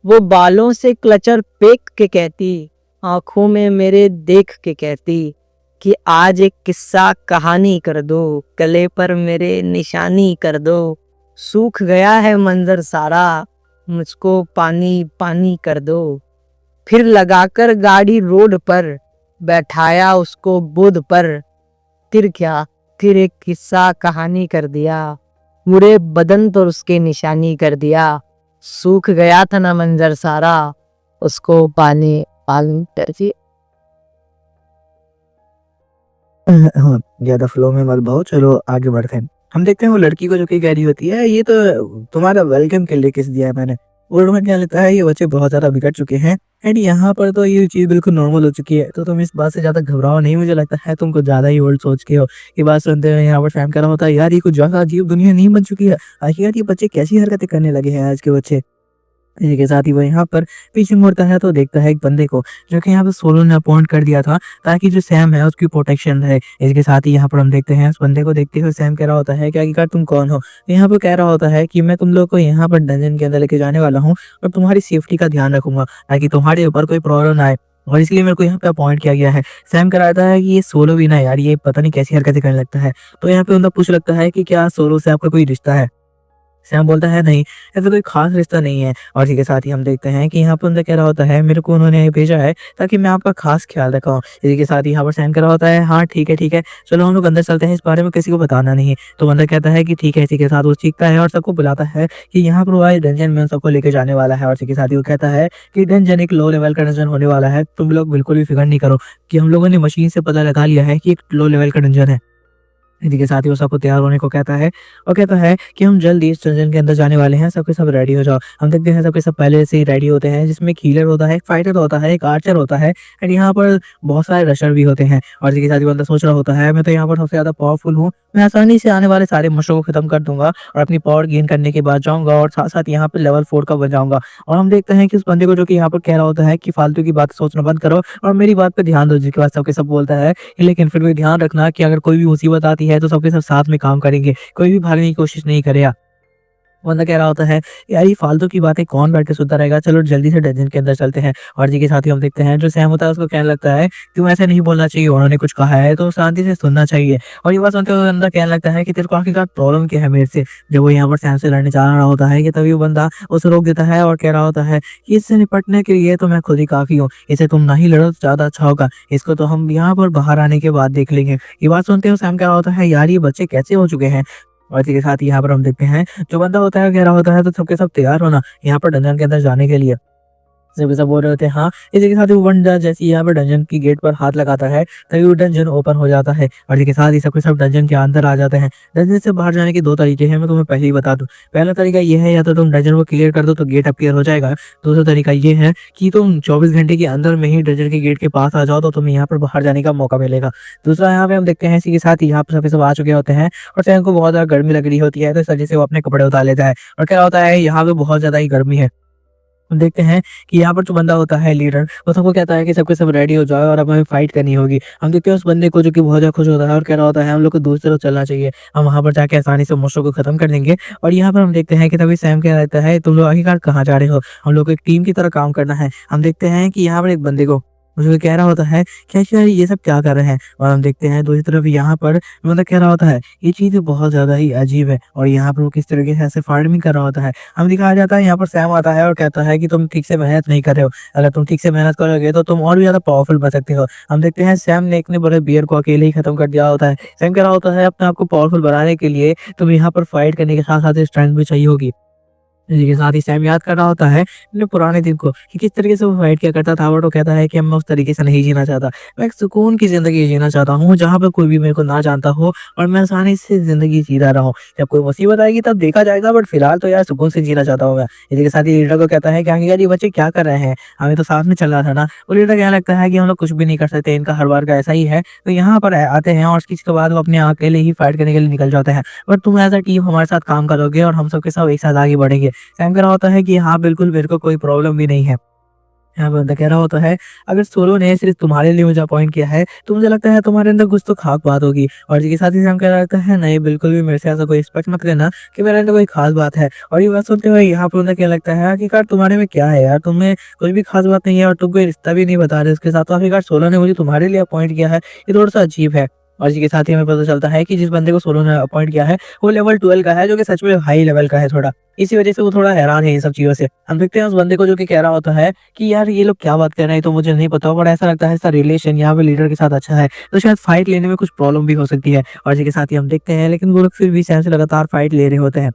वो बालों से क्लचर फेंक के कहती, आंखों में मेरे देख के कहती कि आज एक किस्सा कहानी कर दो, गले पर मेरे निशानी कर दो, सूख गया है मंजर सारा, मुझको पानी पानी कर दो। फिर लगाकर गाड़ी रोड पर, बैठाया उसको बोद पर, फिर क्या, फिर एक किस्सा कहानी कर दिया, पूरे बदन पर उसके निशानी कर दिया, सूख गया था ना मंजर सारा, उसको पानी पानी कर दिया। हाँ, ज़्यादा फ्लो में मत बहो, चलो आगे बढ़ते हैं। हम देखते हैं वो लड़की को जो कि कह रही होती है, ये तो तुम्हारा वेलकम के लिए किस दिया है मैंने। वो रोहन क्या लेता है, ये बच्चे बहुत ज़्यादा बिगड़ चुके हैं एंड यहाँ पर तो ये चीज़ बिल्कुल नॉर्मल हो चुकी है। तो तुम इस बात से ज़्यादा घबराओ नहीं, मुझे लगता है तुम कुछ ज़्यादा ही ओल्ड सोच के हो। ये बात सुनते हुए यहाँ पर फैम कह रहा होता है, यार ये कुछ ज़्यादा अजीब दुनिया नहीं बन चुकी है? आखिर यार ये बच्चे कैसी हरकतें करने लगे हैं आज के बच्चे? इसी के साथ ही वो यहाँ पर पीछे मुड़ता है तो देखता है एक बंदे को जो कि यहाँ पे सोलो ने अपॉइंट कर दिया था ताकि जो सैम है उसकी प्रोटेक्शन रहे। इसके साथ ही यहाँ पर हम देखते हैं उस बंदे को देखते हुए सैम कह रहा होता है कि आखिरकार तुम कौन हो? तो यहाँ पे कह रहा होता है कि मैं तुम लोग को यहाँ पर डंजन के अंदर लेके जाने वाला हूँ और तुम्हारी सेफ्टी का ध्यान रखूंगा ताकि तुम्हारे ऊपर कोई प्रॉब्लम ना आए और इसलिए मेरे को यहाँ पे अपॉइंट किया गया है। सैम कराता है कि ये सोलो भी ना यार, ये पता नहीं कैसी हरकतें करने लगता है। तो यहाँ पे उनका पूछ लगता है कि क्या सोलो से आपका कोई रिश्ता है? सैम बोलता है नहीं, ऐसा कोई ख़ास रिश्ता नहीं है। और इसी के साथ ही हम देखते हैं कि यहाँ पे उनसे कह रहा होता है मेरे को उन्होंने भेजा है ताकि मैं आपका ख़ास ख़्याल रखूँ। इसी के साथ ही यहाँ पर सैम कह रहा होता है हाँ ठीक है, चलो हम लोग अंदर चलते हैं, इस बारे में किसी को बताना नहीं है। तो बंदर कहता है कि ठीक है। इसी के साथ वो चीखता है और सबको बुलाता है कि यहाँ पर वो आए डंजन में सबको लेके जाने वाला है। और इसी के साथ ही वो कहता है कि डंजन एक लो लेवल का डंजन होने वाला है, तुम लोग बिल्कुल भी फ़िक्र नहीं करो कि हम लोगों ने मशीन से पता लगा लिया है कि एक लो लेवल का डंजन है। इसी के साथ ही वो सबको तैयार होने को कहता है और कहता है कि हम जल्द ही इस डंजन के अंदर जाने वाले हैं, सबके सब रेडी हो जाओ। हम देखते हैं सबके सब पहले से ही रेडी होते हैं, जिसमें एक हीलर होता है, एक फाइटर होता है, एक आर्चर होता है एंड यहाँ पर बहुत सारे रशर भी होते हैं। और इसी के साथ ही बंदा सोच रहा होता है मैं तो यहाँ पर सबसे ज़्यादा पावरफुल हूँ, मैं आसानी से आने वाले सारे मशरों को खत्म कर दूंगा और अपनी पावर गेन करने के बाद जाऊंगा और साथ साथ यहाँ पर लेवल 4 का बन जाऊंगा। और हम देखते हैं कि उस बंदे को जो कि यहाँ पर कह रहा होता है कि फालतू की बात सोचना बंद करो और मेरी बात पे ध्यान दो। जिसके बाद सबके सब बोलता है लेकिन फिर भी ध्यान रखना कि अगर कोई भी मुसीबत आती है तो सबके सब साथ में काम करेंगे, कोई भी भागने की कोशिश नहीं करेगा। बंदा कह रहा होता है यार ये फालतू की बातें कौन बैठ के सुनता रहेगा, चलो जल्दी से डंजन के अंदर चलते हैं। और जी के साथ ही हम देखते हैं जो सैम होता है उसको कहने लगता है क्यों ऐसे नहीं बोलना चाहिए, उन्होंने कुछ कहा है तो शांति से सुनना चाहिए। और ये बात सुनते हुए बंदा कहने लगता है कि तेरे को आखिरकार प्रॉब्लम क्या है मेरे से। जब वो यहाँ पर सैम से लड़ने जा रहा होता है कि तभी वो बंदा उसे रोक देता है और कह रहा होता है कि इससे निपटने के लिए तो मैं खुद ही काफी हूँ, इसे तुम नहीं लड़ो तो ज्यादा अच्छा होगा, इसको तो हम यहाँ पर बाहर आने के बाद देख लेंगे। ये बात सुनते हुए सैम कह रहा होता है यार ये बच्चे कैसे हो चुके हैं। और इसी के साथ ही यहाँ पर हम देखते हैं जो बंदा होता है कह रहा होता है तो सबके सब तैयार होना यहाँ पर डंजन के अंदर जाने के लिए। सब के सब बोल रहे होते हैं हाँ। इसी के साथ ही वो बंदा जैसे ही यहाँ पर डंजन की गेट पर हाथ लगाता है तभी वो डंजन ओपन हो जाता है और इसी के साथ ही सबके सब डंजन के अंदर आ जाते हैं। डंजन से बाहर जाने के 2 तरीके हैं, मैं तुम्हें पहले ही बता दूं। पहला तरीका ये है या तो तुम डंजन को क्लियर कर दो तो गेट अपीयर हो जाएगा। दूसरा तरीका ये है कि तुम 24 घंटे के अंदर में ही डंजन के गेट के पास आ जाओ तो तुम्हें यहाँ पर बाहर जाने का मौका मिलेगा। दूसरा यहाँ पे हम देखते हैं इसी के साथ ही यहाँ पर सबके सब आ चुके होते हैं और सैम को बहुत ज्यादा गर्मी लग रही होती है तो इस वजह से वो अपने कपड़े उतार लेता है और क्या होता है यहाँ पे बहुत ज्यादा ही गर्मी है। हम देखते हैं कि यहाँ पर जो बंदा होता है लीडर वो सबको कहता है कि सबके सब रेडी हो जाओ और अब हमें फाइट करनी होगी। हम देखते हैं उस बंदे को जो कि बहुत ज़्यादा खुश होता है और कह रहा होता है हम लोग को दूसरी तरफ चलना चाहिए, हम वहाँ पर जाके आसानी से मुश्किल को खत्म कर देंगे। और यहाँ पर हम देखते हैं कि तभी सैम कह रहता है तुम लोग आखिरकार कहाँ जा रहे हो, हम लोग को एक टीम की तरह काम करना है। हम देखते हैं कि यहाँ पर एक बंदे को मुझे कह रहा होता है कि अच्छा ये सब क्या कर रहे हैं? और हम देखते हैं दूसरी तरफ यहाँ पर मतलब कह रहा होता है ये चीज़ बहुत ज़्यादा ही अजीब है और यहाँ पर वो किस तरीके से ऐसे फार्मिंग कर रहा होता है। हमें दिखाया जाता है यहाँ पर सैम आता है और कहता है कि तुम ठीक से मेहनत नहीं कर रहे हो। अगर तुम ठीक से मेहनत करोगे तो तुम और भी ज़्यादा पावरफुल बन सकते हो। हम देखते हैं सैम ने इतने बड़े बियर को अकेले ही खत्म कर दिया होता है। सैम कह रहा होता है अपने आप को पावरफुल बनाने के लिए तुम्हें यहाँ पर फाइट करने के साथ-साथ स्ट्रेंथ भी चाहिए होगी। इसी के साथ ही सैम याद कर रहा होता है अपने पुराने दिन को कि किस तरीके से वो फाइट किया करता था, बट वो कहता है कि अब मैं उस तरीके से नहीं जीना चाहता। मैं एक सुकून की ज़िंदगी जीना चाहता हूँ जहाँ पे कोई भी मेरे को ना जानता हो और मैं आसानी से ज़िंदगी जीता रहा हूँ। जब कोई मुसीबत आएगी तब देखा जाएगा, बट फिलहाल तो यार सुकून से जीना चाहता हूँ मैं। इसी के साथ ही लीडर को कहता है कि आखिरकार ये बच्चे क्या कर रहे हैं? हमें तो साथ में चलना था ना। वो लीडर कहने लगता है कि हम लोग कुछ भी नहीं कर सकते, इनका हर बार का ऐसा ही है। तो यहाँ पर आते हैं और इसके बाद वो अपने अकेले ही फाइट करने के लिए निकल जाते हैं। बट तुम एज़ अ टीम हमारे साथ काम करोगे और हम सबके सब एक साथ आगे बढ़ेंगे। सैम कह रहा होता है कि हाँ, बिल्कुल मेरे को कोई प्रॉब्लम भी नहीं है। यहाँ पे बंदा कह रहा होता है अगर सोलो ने सिर्फ़ तुम्हारे लिए मुझे अपॉइंट किया है, तो मुझे लगता है तुम्हारे अंदर कुछ तो ख़ास बात होगी। और इसी के साथ ही सैम कह रहा होता है नहीं, बिल्कुल भी मेरे से ऐसा कोई एक्सपेक्ट मत करना कि मेरे अंदर कोई ख़ास बात है। और ये बात सुनते हुए यहाँ पे बंदा कहने लगता है आखिरकार तुम्हारे में क्या है यार? तुम में कोई भी ख़ास बात नहीं है और तुम कोई रिश्ता भी नहीं बता रहे उसके साथ, तो आखिरकार सोलो ने मुझे तुम्हारे लिए अपॉइंट किया है, ये थोड़ा-सा अजीब है। और इसी के साथ ही हमें पता चलता है कि जिस बंदे को सोलो ने अपॉइंट किया है, वो लेवल 12 का है, जो कि सच में हाई लेवल का है थोड़ा। इसी वजह से वो थोड़ा हैरान है इन सब चीज़ों से। हम देखते हैं उस बंदे को जो कि कह रहा होता है कि यार ये लोग क्या बात कर रहे हैं, तो मुझे नहीं पता, बट ऐसा लगता है इसका रिलेशन यहाँ पे लीडर के साथ अच्छा है, तो शायद फाइट लेने में कुछ प्रॉब्लम भी हो सकती है। और इसी के साथ ही हम देखते हैं लेकिन वो लोग फिर भी सैम से लगातार फाइट ले रहे होते हैं।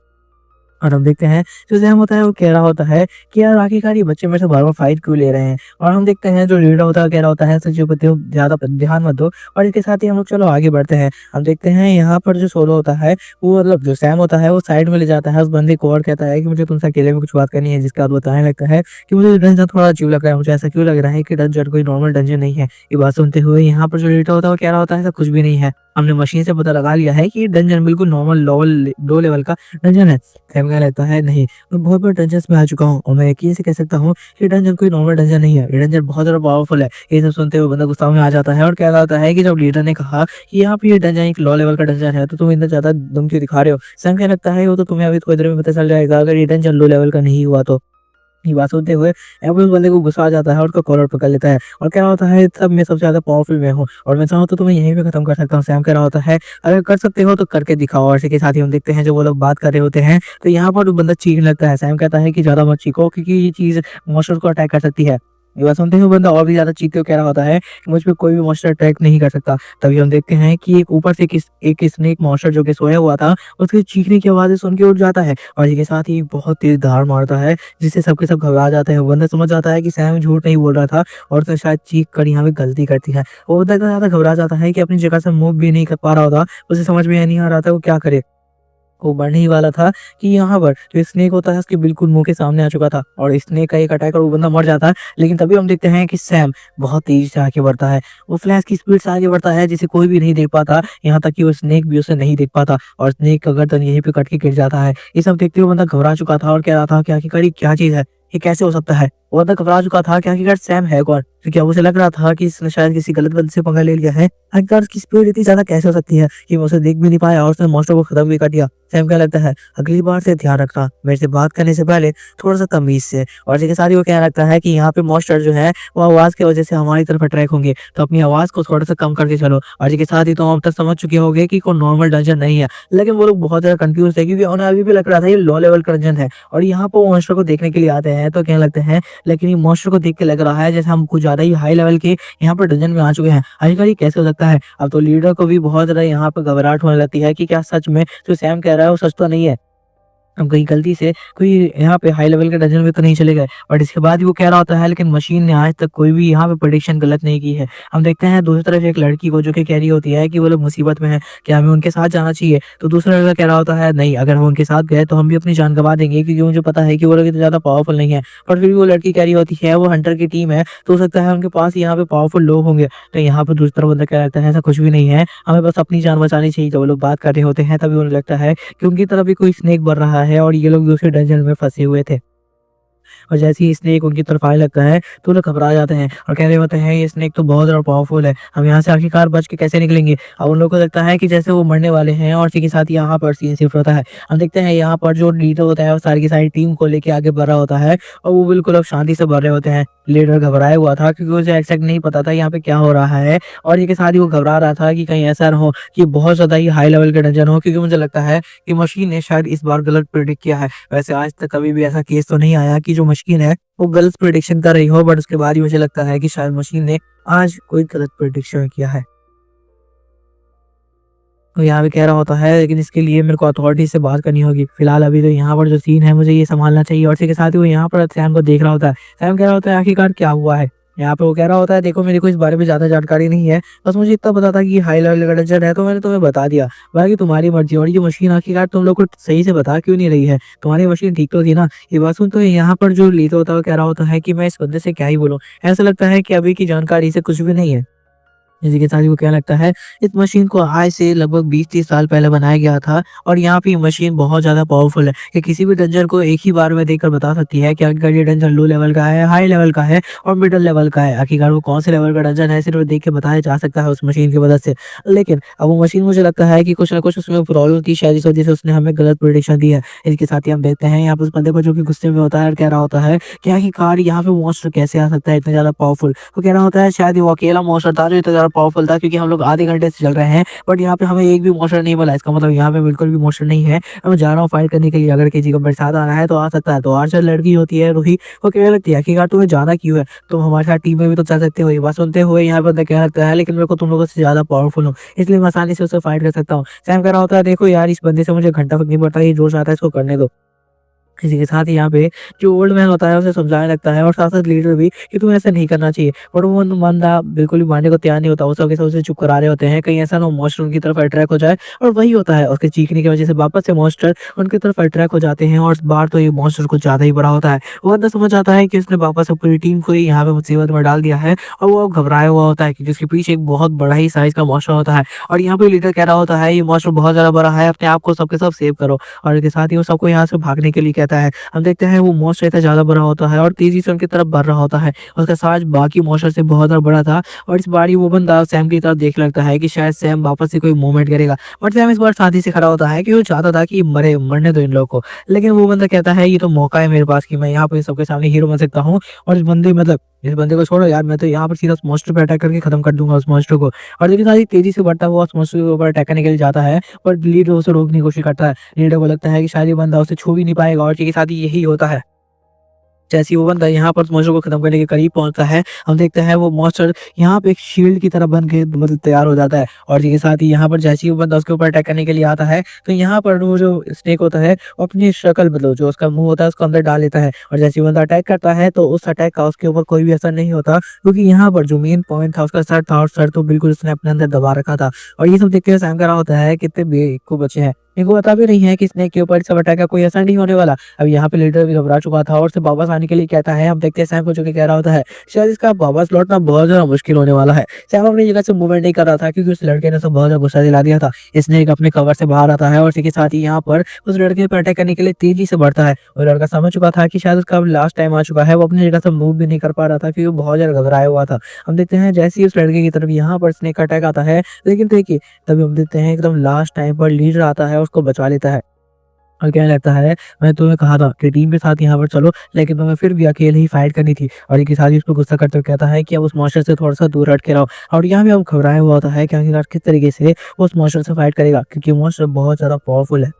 और हम देखते हैं जो सैम होता है वो कह रहा होता है कि यार आखिरकार ये बच्चे मेरे से बार-बार फाइट क्यों ले रहे हैं? और हम देखते हैं जो लीडर होता है वो कह रहा होता है सच्चियों पे तुम ज़्यादा ध्यान मत दो। और इसके साथ ही हम लोग चलो आगे बढ़ते हैं। हम देखते हैं यहाँ पर जो सोलो होता है वो मतलब जो सैम होता है वो साइड में ले जाता है उस बंदे को और कहता है कि मुझे तुमसे अकेले में कुछ बात करनी है, जिसके बाद वो बताने लगता है कि मुझे डंजन थोड़ा अजीब लग रहा है। मुझे ऐसा क्यों लग रहा है कि डंजन कोई नॉर्मल डंजन नहीं है। ये बात सुनते हुए यहाँ पर जो लीडर होता है वो कह रहा होता है ऐसा कुछ भी नहीं है। हमने मशीन से पता लगा लिया है कि ये डंजन बिल्कुल नॉर्मल लो लेवल का डंजन है। सैम कहने लगता है नहीं, मैं बहुत बार डंजन्स में आ चुका हूँ और मैं यकीन से कह सकता हूँ कि डंजन कोई नॉर्मल डंजन नहीं है। ये डंजन बहुत ज़्यादा पावरफुल है। ये सब सुनते हुए बंदा गुस्सा में आ जाता है और कह रहा होता है कि जब लीडर ने कहा कि यहाँ पे ये डंजन एक लो लेवल का डंजन है, तो तुम इतना ज़्यादा दम क्यों दिखा रहे हो? सैम कहने लगता है वो तो तुम्हें अभी थोड़ी देर में पता चल जाएगा अगर ये डंजन लो लेवल का नहीं हुआ तो। ये बात सुनते हुए एम्बुलेंस बंदे को गुस्सा आ जाता है और उसका कॉलर पकड़ लेता है और कह रहा होता है सब में सबसे ज़्यादा पावरफुल मैं हूँ और मैं चाहूँ तो तुम्हें यहीं पे खत्म कर सकता हूँ। सैम कह रहा होता है अगर कर सकते हो तो करके दिखाओ। और इसी के साथ ही हम देखते हैं जो वो लोग बात कर रहे होते हैं, तो यहाँ पर वो बंदा चीखने लगता है। सैम कहता है कि ज़्यादा मत चीखो क्योंकि ये चीज़ मॉन्स्टर को अटैक कर सकती है। ये बात सुनते हुए बंदा और भी ज़्यादा चीखते हुए कह रहा होता है कि मुझ पे कोई भी मॉन्स्टर अटैक नहीं कर सकता। तभी हम देखते हैं कि एक ऊपर से एक स्नेक मॉन्स्टर जो कि सोया हुआ था, उसके चीखने की आवाज़ें सुन के उठ जाता है और इसी के साथ ही बहुत तेज़ दहाड़ मारता है, जिससे सबके सब घबरा जाते हैं। वो बंदा समझ जाता है कि सैम झूठ नहीं बोल रहा था और उसने शायद चीख कर यहाँ पे गलती कर दी है। वो बंदा इतना ज़्यादा घबरा जाता है कि अपनी जगह से मूव भी नहीं कर पा रहा होता। उसे समझ में नहीं आ रहा था वो क्या करे। वो बढ़ने ही वाला था कि यहाँ पर जो स्नेक होता है उसके बिल्कुल मुँह के सामने आ चुका था और स्नेक का एक अटैक और वो बंदा मर जाता है। लेकिन तभी हम देखते हैं कि सैम बहुत तेज़ी से आगे बढ़ता है। वो फ्लैश की स्पीड से आगे बढ़ता है जिसे कोई भी नहीं देख पाता, यहाँ तक कि वो स्नेक भी उसे नहीं देख पाता और स्नेक का गर्दन यहीं पे कट के गिर जाता है। ये सब देखते हुए बंदा घबरा चुका था और कह रहा था कि आखिरकार ये क्या चीज़ है? ये कैसे हो सकता है? वो बंदा घबरा चुका था कि आखिरकार सैम है कौन? क्योंकि अब उसे लग रहा था कि इसने शायद किसी गलत बंदे से पंगा ले लिया है। आखिरकार उसकी स्पीड इतनी ज़्यादा कैसे हो सकती है कि वो उसे देख भी नहीं पाया और उसने मॉन्स्टर को खत्म भी कर दिया। सैम क्या लगता है अगली बार से ध्यान रखना, मेरे से बात करने से पहले थोड़ा-सा तमीज़ से। और इसी के साथ ही वो कहने लगता है कि यहाँ पे मॉन्स्टर जो है वो आवाज़ की वज़ह से हमारी तरफ अट्रैक्ट होंगे, तो अपनी आवाज़ को थोड़ा-सा कम करके चलो। और इसी के साथ ही तो हम अब तक समझ चुके होंगे कि कोई नॉर्मल डंजन नहीं है। लेकिन वो लोग बहुत ज़्यादा कन्फ्यूज़ थे क्योंकि उन्हें अभी भी लग रहा था ये लो लेवल का डंजन है और यहाँ पे वो मॉन्स्टर को देखने के लिए आते हैं, तो कहने लगते हैं लेकिन ये मॉन्स्टर को देख के लग रहा है जैसे हम कुछ ज़्यादा ही हाई लेवल के यहाँ पर डंजन में आ चुके हैं। आखिरकार ये कैसे हो सकता है? अब तो लीडर को भी बहुत ज़्यादा यहाँ पे घबराहट होने लगती है कि क्या सच में जो सैम कह रहा है वो सच तो नहीं है। अब कहीं गलती से कोई यहाँ पे हाई लेवल के डंजन में तो नहीं चले गए। और इसके बाद भी वो कह रहा होता है लेकिन मशीन ने आज तक कोई भी यहाँ पे प्रेडिक्शन गलत नहीं की है। हम देखते हैं दूसरी तरफ एक लड़की को जो कि कह रही होती है कि वो लोग मुसीबत में हैं, क्या हमें उनके साथ जाना चाहिए? तो दूसरा लड़का कह रहा होता है नहीं, अगर हम उनके साथ गए तो हम भी अपनी जान गँवा देंगे क्योंकि मुझे पता है कि वो लोग इतने ज़्यादा पावरफुल नहीं है। पर फिर भी वो लड़की कह रही होती है वो हंटर की टीम है, तो हो सकता है उनके पास यहाँ पे पावरफुल लोग होंगे। तो यहाँ पे दूसरी तरफ बंदा क्या लगता है ऐसा कुछ भी नहीं है, हमें बस अपनी जान बचानी चाहिए। जब वो लोग बात कर रहे होते हैं तभी उन्हें लगता है कि उनकी तरफ भी कोई स्नेक बढ़ रहा है और ये लोग दूसरे डंजन में फँसे हुए थे। और जैसे ही स्नेक उनकी तरफ आने लगता है तो लोग घबरा जाते हैं और कह रहे होते हैं ये स्नेक तो बहुत ज़्यादा पावरफुल है, हम यहाँ से आखिरकार बच के कैसे निकलेंगे। अब उन लोगों को लगता है कि जैसे वो मरने वाले हैं और इसी के साथ यहाँ पर सीन शिफ्ट होता है। हम देखते हैं यहाँ पर जो लीडर होता है वो सारी की सारी टीम को लेके आगे बढ़ रहा होता है और वो बिल्कुल अब शांति से बढ़ रहे होते हैं। लीडर घबराया हुआ था क्योंकि उसे एग्जैक्ट नहीं पता था यहाँ पे क्या हो रहा है और ये के साथ ही वो घबरा रहा था कि कहीं ऐसा ना हो कि बहुत ज़्यादा ही हाई लेवल का डंजन हो, क्योंकि मुझे लगता है कि मशीन ने शायद इस बार गलत प्रेडिक्ट किया है। वैसे आज तक कभी भी ऐसा केस तो नहीं आया कि जो मशीन है वो गलत प्रेडिक्शन कर रही हो, बट उसके बाद ही मुझे लगता है कि शायद मशीन ने आज कोई गलत प्रेडिक्शन किया है। तो यहाँ पे कह रहा होता है लेकिन इसके लिए मेरे को अथॉरिटी से बात करनी होगी। फिलहाल अभी तो यहाँ पर जो सीन है मुझे ये संभालना चाहिए और इसी के साथ ही वो यहाँ पर सैम को देख रहा होता है। सैम कह रहा होता है आखिरकार क्या हुआ है। यहाँ पे वो कह रहा होता है देखो मेरे को इस बारे में ज़्यादा जानकारी नहीं है, बस मुझे इतना पता था कि ये हाई लेवल का डंजन है तो मैंने तुम्हें बता दिया, बाकी तुम्हारी मर्जी। और ये मशीन आखिरकार तुम लोग को सही से बता क्यों नहीं रही है, तुम्हारी मशीन ठीक तो थी ना। ये बात सुन तो यहाँ पर जो लीडर होता है वो कह रहा होता है कि मैं इस बंदे से क्या ही बोलूँ, ऐसा लगता है कि अभी की जानकारी से कुछ भी नहीं है। इसी के साथ ही वो क्या लगता है इस मशीन को आज से लगभग 20-30 साल पहले बनाया गया था और यहाँ पे ये मशीन बहुत ज़्यादा पावरफुल है कि किसी भी डंजर को एक ही बार में देखकर बता सकती है कि आखिरकार ये डंजर लो लेवल का है, हाई लेवल का है और मिडल लेवल का है। आखिरकार वो कौन से लेवल का डंजर है सिर्फ देख के बताया जा सकता है उस मशीन की मदद से। लेकिन अब वो मशीन मुझे लगता है कि कुछ ना कुछ उसमें प्रॉब्लम थी, शायद इस वजह से उसने हमें गलत प्रेडिक्शन दी है। इसके साथ ही हम देखते हैं यहाँ पर उस बंदे को जो कि गुस्से में होता है और कह रहा होता है कि आखिरकार यहाँ पे मॉन्स्टर कैसे आ सकता है इतना ज़्यादा पावरफुल। वो कह रहा होता है शायद वो अकेला मॉन्स्टर था जो इतना ज़्यादा पावरफुल था, क्योंकि हम लोग आधे घंटे से चल रहे हैं बट यहाँ पे हमें एक भी मॉन्स्टर नहीं मिला। इसका मतलब यहाँ पे बिल्कुल भी मॉन्स्टर नहीं है। मैं जा रहा हूँ फाइट करने के लिए, अगर किसी को मेरे साथ आना है तो आ सकता है। तो आर्चर लड़की होती है रूही, वो कहने लगती है आखिरकार तुम्हें जाना क्यों है, तुम हमारे साथ टीम में भी तो चल सकते हो। ये बात सुनते हुए यहाँ पर कहने लगता है लेकिन मेरे को तुम लोगों से ज्यादा पावरफुल हूँ इसलिए मैं आसानी से उससे फाइट कर सकता हूँ। सैम कह रहा होता है देखो यार इस बंदे से मुझे घंटा फर्क नहीं पड़ता, ये जोश आता है इसको करने दो। इसी के साथ ही यहाँ पे जो ओल्ड मैन होता है उसे समझाने लगता है और साथ साथ लीडर भी कि तुम्हें ऐसा नहीं करना चाहिए, बट वो बंदा बिल्कुल भी मानने को तैयार नहीं होता। वो सब के सब उसे चुप करा रहे होते हैं, कहीं ऐसा ना हो मॉन्स्टर उनकी तरफ अट्रैक्ट हो जाए। और वही होता है, उसके चीखने की वजह से वापस से मॉन्स्टर उनकी तरफ अट्रैक्ट हो जाते हैं और इस बार तो ये मॉन्स्टर कुछ ज्यादा ही बड़ा होता है। वो बंदा समझ आता है कि उसने वापस से पूरी टीम को ही यहाँ पे मुसीबत में डाल दिया है और वो अब घबराया हुआ होता है क्योंकि उसके पीछे एक बहुत बड़ा ही साइज का मॉन्स्टर होता है। और यहाँ पे लीडर कह रहा होता है ये मॉन्स्टर बहुत ज्यादा बड़ा है, अपने आप को सबके सब सेव करो। और इसके साथ ही वो सबको यहाँ से भागने के लिए कहता है। हम देखते हैं वो मॉन्स्टर इतना ज्यादा बड़ा होता है और तेजी से उनकी तरफ बढ़ रहा होता है। उसका साइज बाकी मॉन्स्टर से बहुत ज्यादा बड़ा था और इस बारी वो बंदा सैम की तरफ देख लगता है कि शायद सैम वापस से कोई मूवमेंट करेगा, बट सैम इस बार शांति से खड़ा होता है कि वो चाहता था कि मरने दो इन लोगों को। लेकिन वो बंदा कहता है ये तो मौका है मेरे पास कि मैं यहाँ पे सबके सामने हीरो बन सकता हूँ और इस बंदे को छोड़ो यार, मैं तो यहाँ पर सीधा उस मॉन्स्टर पे अटैक करके खत्म कर दूंगा उस मॉन्स्टर को। और देखिए सारी तेजी से बढ़ता हुआ उस मॉन्स्टर के ऊपर अटैक करने के लिए जाता है पर लीडर उसे रोकने की कोशिश करता है। लीडर को लगता है कि शायद ये बंदा उसे छू भी नहीं पाएगा और इसके साथ ही यही होता है। जैसे ही वो बंदा यहाँ पर मॉन्स्टर को खत्म करने के करीब पहुंचता है, हम देखते हैं वो मॉन्स्टर यहाँ पे एक शील्ड की तरह बन के तैयार हो जाता है। और इसी के साथ ही यहाँ पर जैसे ही वो बंदा उसके ऊपर अटैक करने के लिए आता है तो यहाँ पर वो जो स्नेक होता है वो अपनी शक्ल जो उसका मुंह होता है उसको अंदर डाल लेता है। और जैसे ही बंदा अटैक करता है तो उस अटैक का उसके ऊपर कोई भी असर नहीं होता, क्योंकि यहाँ पर जो मेन पॉइंट था उसका सर था और सर तो बिल्कुल उसने अपने अंदर दबा रखा था। और ये सब देखते हुए सैम कह रहा होता है कितने बेवकूफ बच्चे हैं, इनको पता भी नहीं है कि स्नेक के ऊपर सब अटैक का कोई असर नहीं होने वाला। अब यहाँ पे लीडर भी घबरा चुका था और उसे वापस आने के लिए कहता है। हम देखते हैं सैम को जो कि कह रहा होता है शायद इसका वापस लौटना बहुत ज्यादा मुश्किल होने वाला है। सैम अपनी जगह से मूवमेंट नहीं कर रहा था क्योंकि उस लड़के ने उसे बहुत ज्यादा गुस्सा दिला दिया था। स्नेक अपने कवर से बाहर आता है और इसी के साथ ही यहाँ पर उस लड़के पर अटैक करने के लिए तेजी से बढ़ता है। वो लड़का समझ चुका था कि शायद उसका लास्ट टाइम आ चुका है, वो अपनी जगह से मूव भी नहीं कर पा रहा था क्योंकि वो बहुत ज्यादा घबराया हुआ था। हम देखते हैं जैसे ही उस लड़के की तरफ यहाँ पर स्नेक का अटैक आता है, लेकिन देखिए तभी हम देखते हैं एकदम लास्ट टाइम पर लीडर आता है उसको बचा लेता है और कहने लगता है मैं तुम्हें कहा था कि टीम के साथ यहाँ पर चलो, लेकिन तुम्हें फिर भी अकेले ही फाइट करनी थी। और एक साथ ही उसको गुस्सा करते हुए कहता है कि अब उस मॉन्स्टर से थोड़ा सा दूर हट के रहो। और यहाँ भी अब घबराया हुआ होता है कि आखिरकार किस तरीके से वो उस मॉन्स्टर से फाइट करेगा, क्योंकि मॉन्स्टर बहुत ज्यादा पावरफुल है।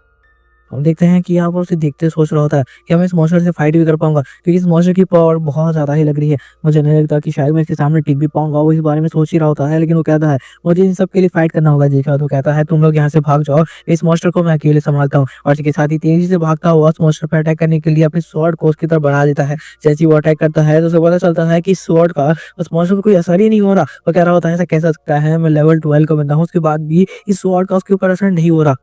हम देखते हैं कि यहाँ पर उसे देखते सोच रहा होता है कि मैं इस मॉन्स्टर से फाइट भी कर पाऊंगा, क्योंकि इस मॉन्स्टर की पावर बहुत ज्यादा ही लग रही है। मुझे नहीं लगता कि शायद मैं इसके सामने टिक भी पाऊंगा। वो इस बारे में सोच ही रहा होता है, लेकिन वो कहता है मुझे इन सब के लिए फाइट करना होगा। देखा तो कहता है तुम लोग यहाँ से भाग जाओ, इस मॉन्स्टर को मैं अकेले संभालता हूँ। और इसके साथ ही तेजी से भागता हुआ उस मॉन्स्टर पर अटैक करने के लिए अपनी स्वॉर्ड को उसकी तरफ बढ़ा देता है। जैसे ही वो अटैक करता है तो उसे पता चलता है कि स्वॉर्ड का उस मॉन्स्टर पर कोई असर ही नहीं हो रहा। वो कह रहा होता है ऐसा कैसा सकता है, मैं लेवल 12 का बंदा हूँ, उसके बाद भी इस स्वॉर्ड का उसके ऊपर असर नहीं हो रहा।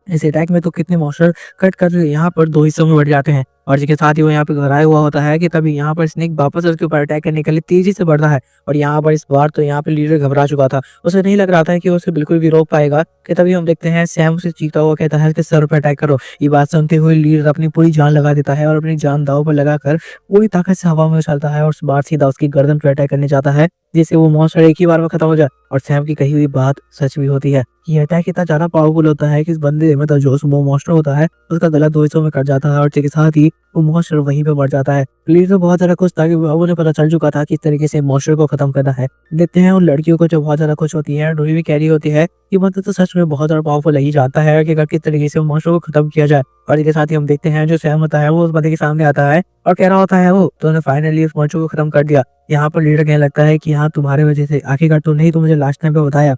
इस अटैक में तो कितने मॉन्स्टर कट कर यहाँ पर दो हिस्सों में बढ़ जाते हैं। और इसके साथ ही वो यहाँ पे घबराया हुआ होता है कि तभी यहाँ पर स्नेक वापस उसके ऊपर अटैक करने के लिए तेजी से बढ़ता है। और यहाँ पर इस बार तो यहाँ पे लीडर घबरा चुका था, उसे नहीं लग रहा था कि वो उसे बिल्कुल भी रोक पाएगा। कि तभी हम देखते हैं सैम उसे चीखता हुआ कहता है कि सर पे अटैक करो। ये बात सुनते हुए लीडर अपनी पूरी जान लगा देता है और अपनी जान दांव पर लगाकर पूरी ताकत से हवा में उछलता है और उस बार सीधा उसकी गर्दन पर अटैक करने जाता है, जिससे वो मॉन्स्टर एक ही बार में खत्म हो जाए। और सैम की कही हुई बात सच भी होती है। ये अटैक इतना ज्यादा पावरफुल होता है कि इस बंदे मतलब जो वो मॉन्स्टर होता है उसका गला दो हिस्सों में कट जाता है और इसके साथ ही वो मॉन्स्टर वहीं पे मर जाता है। लीडर तो बहुत ज्यादा खुश था कि अब उन्हें पता चल चुका था कि इस तरीके से मॉन्स्टर को खत्म करना है। देखते हैं उन लड़कियों को जो बहुत ज्यादा खुश होती है, डोरी भी कैरी होती है। ये मतलब तो सच में बहुत ज्यादा पावरफुल ही जाता है कि अगर किस तरीके से मॉन्स्टर को खत्म किया जाए। और इसके साथ ही हम देखते हैं जो सैम होता है वो उस बंदे के सामने आता है और कह रहा होता है वो तो उन्होंने फाइनली उस मॉन्स्टर को खत्म कर दिया। यहाँ पर लीडर कहने लगता है कि हाँ तुम्हारे वजह से, आखिरकार तुमने ही तो मुझे लास्ट टाइम पे बताया।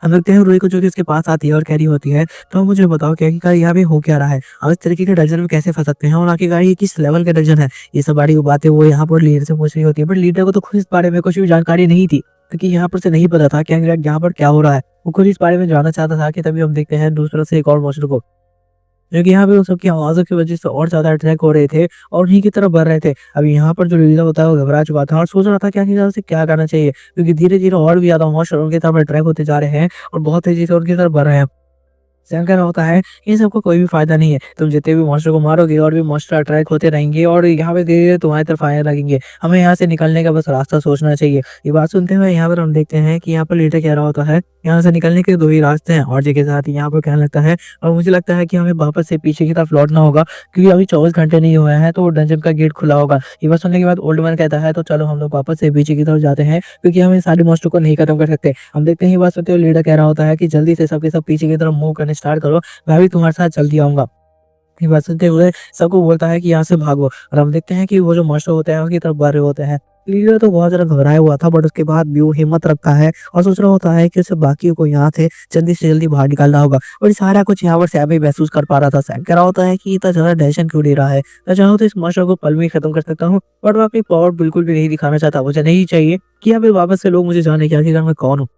हम देखते हैं रूही को जो कि उसके पास आती है और कह रही होती है तो मुझे बताओ कि आखिरकार यहाँ पे हो क्या रहा है, हम इस तरीके के डंजन में कैसे फंस सकते हैं और आखिरकार ये किस लेवल का डंजन है। ये सब बड़ी बातें वो यहाँ पर लीडर से पूछ रही होती है, बट लीडर को तो खुद इस बारे में कुछ भी जानकारी नहीं थी, क्योंकि यहाँ पर से नहीं पता था कि आखिरकार यहाँ पर क्या हो रहा है। वो खुद इस बारे में जानना चाहता था। कि तभी हम देखते हैं दूसरों से एक और मॉन्स्टर को, जो कि यहाँ पे उन सबकी आवाज़ों की वजह से और ज़्यादा अटैक हो रहे थे और उन्हीं की तरफ बढ़ रहे थे। अब यहाँ पर जो लीडर होता है वो घबरा चुका था और सोच रहा था कि आखिरकार उसे क्या करना चाहिए, क्योंकि धीरे-धीरे और भी ज़्यादा मॉन्स्टर उनकी तरफ अट्रैक्ट होते जा रहे हैं और बहुत तेज़ी से उनकी तरफ बढ़ रहे हैं। सैम कह रहा होता है इन सबका कोई भी फायदा नहीं है, तुम जितने भी मॉन्स्टर को मारोगे और भी मॉन्स्टर अट्रैक्ट होते रहेंगे और यहाँ पे धीरे-धीरे तुम्हारी तरफ आने लगेंगे। हमें यहाँ से निकलने का बस रास्ता सोचना चाहिए। ये बात सुनते हुए यहाँ पर हम देखते हैं कि यहाँ पर लीडर कह रहा होता है यहाँ से निकलने के 2 ही रास्ते हैं। और जी के साथ ही यहाँ पर कहने लगता है और मुझे लगता है कि हमें वापस से पीछे की तरफ लौटना होगा, क्योंकि अभी 24 घंटे नहीं हुए हैं तो डंजन का गेट खुला होगा। ये बात सुनने के बाद ओल्ड मैन कहता है तो चलो हम लोग वापस से पीछे की तरफ जाते हैं, क्योंकि हम इन सारे मॉन्स्टर को नहीं खत्म कर सकते। हम देखते हैं ये बात सुनते हुए लीडर कह रहा होता है कि जल्दी से सबके सब पीछे की तरफ मूव करने स्टार्ट करो, मैं भी तुम्हारे साथ जल्दी आऊंगा। ये बात सुनते हुए सबको बोलता है कि यहाँ से भागो और हम देखते हैं कि वो जो मॉन्स्टर होते हैं उनकी तरफ बढ़ रहे होते हैं। लीडर तो बहुत ज्यादा घबराया हुआ था, बट उसके बाद भी वो हिम्मत रखता है और सोच रहा होता है कि उसे बाकियों को यहाँ से जल्दी बाहर निकालना होगा। और ये सारा कुछ यहाँ पर सैम ही महसूस कर पा रहा था। सैम कह रहा होता है कि इतना ज्यादा टेंशन क्यों ले रहा है, मैं चाहूँ तो इस मॉन्स्टर को पल में ही खत्म कर सकता हूँ, बट मैं अपनी पावर बिल्कुल भी नहीं दिखाना चाहता। मुझे नहीं चाहिए कि यहाँ पे वापस से लोग मुझे जाने की आखिरकार मैं कौन हूँ।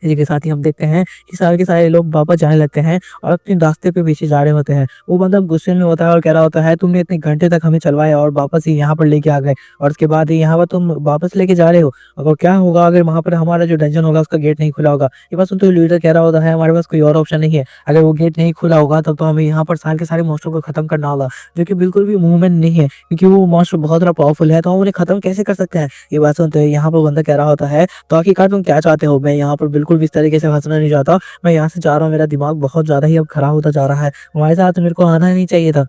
इसी के साथ ही हम देखते हैं कि सारे के सारे लोग वापस जाने लगते हैं और अपने रास्ते पे पीछे जा रहे होते हैं। वो बंदा गुस्से में होता है और कह रहा होता है तुमने इतने घंटे तक हमें चलवाया और वापस ही यहाँ पर लेके आ गए, और उसके बाद ही यहाँ पर तुम वापस लेके जा रहे हो। अगर क्या होगा अगर वहाँ पर हमारा जो डंजन होगा उसका गेट नहीं खुला होगा। ये बात सुनते हुए लीडर कह रहा होता है हमारे पास कोई और ऑप्शन नहीं है, अगर वो गेट नहीं खुला होगा तब तो हमें यहाँ पर सारे के सारे मॉन्स्टर को खत्म करना होगा, जो कि बिल्कुल भी मूवमेंट नहीं है, क्योंकि वो मॉन्स्टर बहुत ज्यादा पावरफुल है, तो हम उन्हें खत्म कैसे कर सकते हैं। ये बात सुनते हुए यहाँ पर बंदा कह रहा होता है तो आखिरकार तुम क्या चाहते हो, मैं यहाँ पर बिल्कुल भी इस तरीके से फंसना नहीं चाहता, मैं यहाँ से जा रहा हूँ, मेरा दिमाग बहुत ज्यादा ही अब खराब होता जा रहा है, हमारे साथ मेरे को आना नहीं चाहिए था।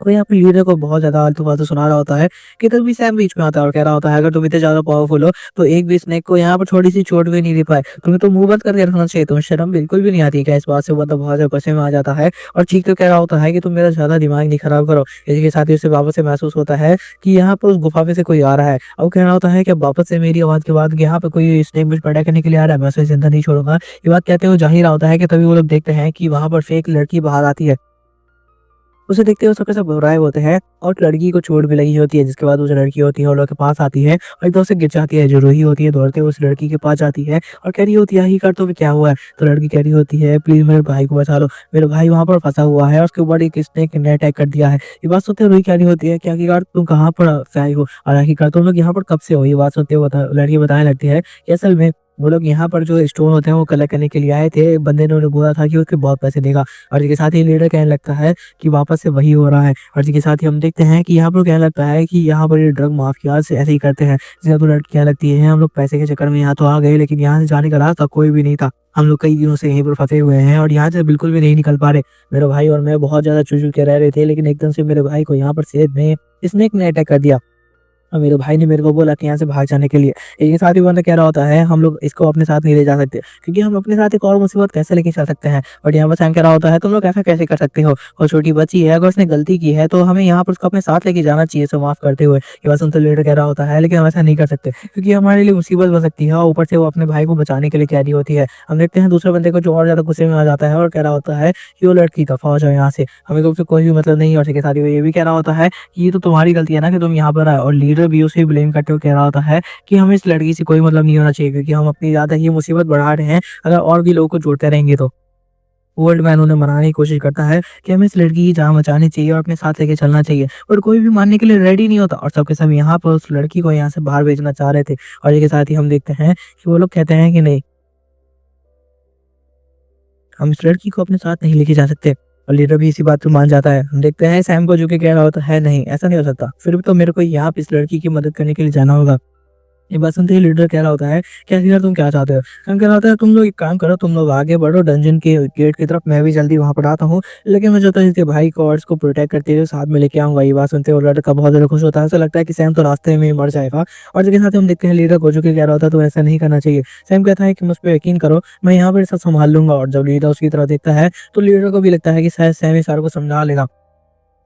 कोई यहाँ पे लीडर को बहुत ज्यादा आलतू फालतू सुना रहा होता है कि तभी सैम बीच में आता है और कह रहा होता है अगर तुम इतने ज्यादा पावरफुल हो तो एक भी स्नेक को यहाँ पर छोटी सी चोट भी नहीं दे पाए, तुम्हें तो मुंह बंद करके रखना चाहिए, तुम्हें शर्म बिल्कुल भी नहीं आती क्या। इस बात से बंदा बहुत ज्यादा गुस्से में आ जाता है और चीख तो कह रहा होता है कि तुम मेरा ज्यादा दिमाग नहीं खराब करो। इसी के साथ ही उसे वापस से महसूस होता है कि यहाँ पर उस गुफा में से कोई आ रहा है और कह रहा होता है कि वापस से मेरी आवाज के बाद यहाँ पे कोई स्नेक मुझ पैदा करने के लिए आ रहा है, मैं उसे जिंदा नहीं छोड़ूंगा। ये बात कहते हुए जा ही रहा होता है कि तभी वो लोग देखते हैं कि वहां पर से एक लड़की बाहर आती है। उसे देखते हुए सबके सब घबराए होते हैं और लड़की को चोट भी लगी होती है, जिसके बाद वो जो लड़की होती है वो लोग के पास आती है और एकदम से गिर जाती है। जो रूही होती है दौड़ते हुए उस लड़की के पास जाती है और कह रही होती है ही कर तो क्या हुआ है। तो लड़की कह रही होती है प्लीज मेरे भाई को बचा लो, मेरे भाई वहां पर फंसा हुआ है और उसके ऊपर एक स्नेक ने अटैक कर दिया है। ये बात सुनते हुए रूही कह रही होती है कि आखिरकार तुम कहाँ पर से आई हो और आखिरकार तुम लोग यहाँ पर कब से हो। ये बात सुनते हुए लड़की बताने लगती है कि असल में वो लोग यहाँ पर जो स्टोन होते हैं वो कलेक्ट करने के लिए आए थे, बंदे ने उन्हें बोला था कि उसके बहुत पैसे देगा। और इसके साथ ही लीडर कहने लगता है कि वापस से वही हो रहा है। और इसके साथ ही हम देखते हैं कि यहाँ पर कहने लगता है कि यहाँ पर ये ड्रग माफिया से ऐसे ही करते हैं। जैसे तो लड़कियां लगती है हम लोग पैसे के चक्कर में यहाँ तो आ गए, लेकिन यहाँ से जाने का रास्ता कोई भी नहीं था, हम लोग कई दिनों से यहीं पर फंसे हुए हैं और यहाँ से बिल्कुल भी नहीं निकल पा रहे। मेरे भाई और मैं बहुत ज्यादा चुचू के रह रहे थे, लेकिन एकदम से मेरे भाई को यहाँ पर सेब में स्नेक ने अटैक कर दिया और मेरे भाई ने मेरे को बोला कि यहाँ से भाग जाने के लिए। एक साथ ही बंदा कह रहा होता है हम लोग इसको अपने साथ नहीं ले जा सकते, क्योंकि हम अपने साथ एक और मुसीबत कैसे लेके चल सकते हैं। और यहाँ पर सैम कह रहा होता है तुम लोग ऐसा कैसे कर सकते हो, और छोटी बच्ची है, अगर उसने गलती की है तो हमें यहाँ पर उसको अपने साथ लेके जाना चाहिए, उसे माफ करते हुए। ये बात सुनते लीडर कह रहा होता है लेकिन हम ऐसा नहीं कर सकते, क्योंकि हमारे लिए मुसीबत बन सकती है और ऊपर से वो अपने भाई को बचाने के लिए कह रही होती है। हम देखते हैं दूसरे बंदे को जो और ज्यादा गुस्से में आ जाता है और कह रहा होता है कि वो लड़की दफा हो जाए यहाँ से, हमें तो उससे कोई भी मतलब नहीं है। और इसके साथ ही वो ये भी कह रहा होता है कि ये तो तुम्हारी गलती है ना कि तुम यहाँ पर आए, और लीडर भी उसे ब्लेम करते हुए कह रहा होता है कि हमें इस लड़की से कोई मतलब नहीं होना चाहिए, क्योंकि हम अपनी ज्यादा ही मुसीबत बढ़ा रहे हैं अगर और भी लोगों को जोड़ते रहेंगे तो। ओल्ड मैन उन्हें मनाने की कोशिश करता है कि हमें इस लड़की की जान बचानी चाहिए और अपने साथ लेके चलना चाहिए, पर कोई भी मानने के लिए रेडी नहीं होता और सबके सब यहाँ पर उस लड़की को यहाँ से बाहर भेजना चाह रहे थे। और इसके साथ ही हम देखते हैं कि वो लोग कहते हैं कि नहीं, हम इस लड़की को अपने साथ नहीं लेके जा सकते। और लीडर भी इसी बात पे मान जाता है। हम देखते हैं सैम को जो कि कह रहा होता है नहीं, ऐसा नहीं हो सकता, फिर भी तो मेरे को यहाँ पे इस लड़की की मदद करने के लिए जाना होगा। ये बात सुनते ही लीडर कह रहा होता है, क्या यार तुम क्या चाहते हो? हम कह रहा होता है तुम लोग एक काम करो, तुम लोग आगे बढ़ो डंजन के गेट की तरफ, मैं भी जल्दी वहां पर आता हूँ, लेकिन मैं जो तो इसके भाई को और इसको प्रोटेक्ट करते हुए साथ में लेके आऊंगा। ये बात सुनते हुए लड़का बहुत ज्यादा खुश होता है, ऐसा लगता है कि सैम तो रास्ते में ही मर जाएगा। और इसके साथ ही हम देखते हैं लीडर को जो कि कह रहा होता है तो ऐसा नहीं करना चाहिए। सैम कहता है कि मुझ पर यकीन करो, मैं यहाँ पर सब संभाल लूंगा। और जब लीडर उसकी तरफ देखता है तो लीडर को भी लगता है कि शायद सैम इस सारे को समझा लेगा।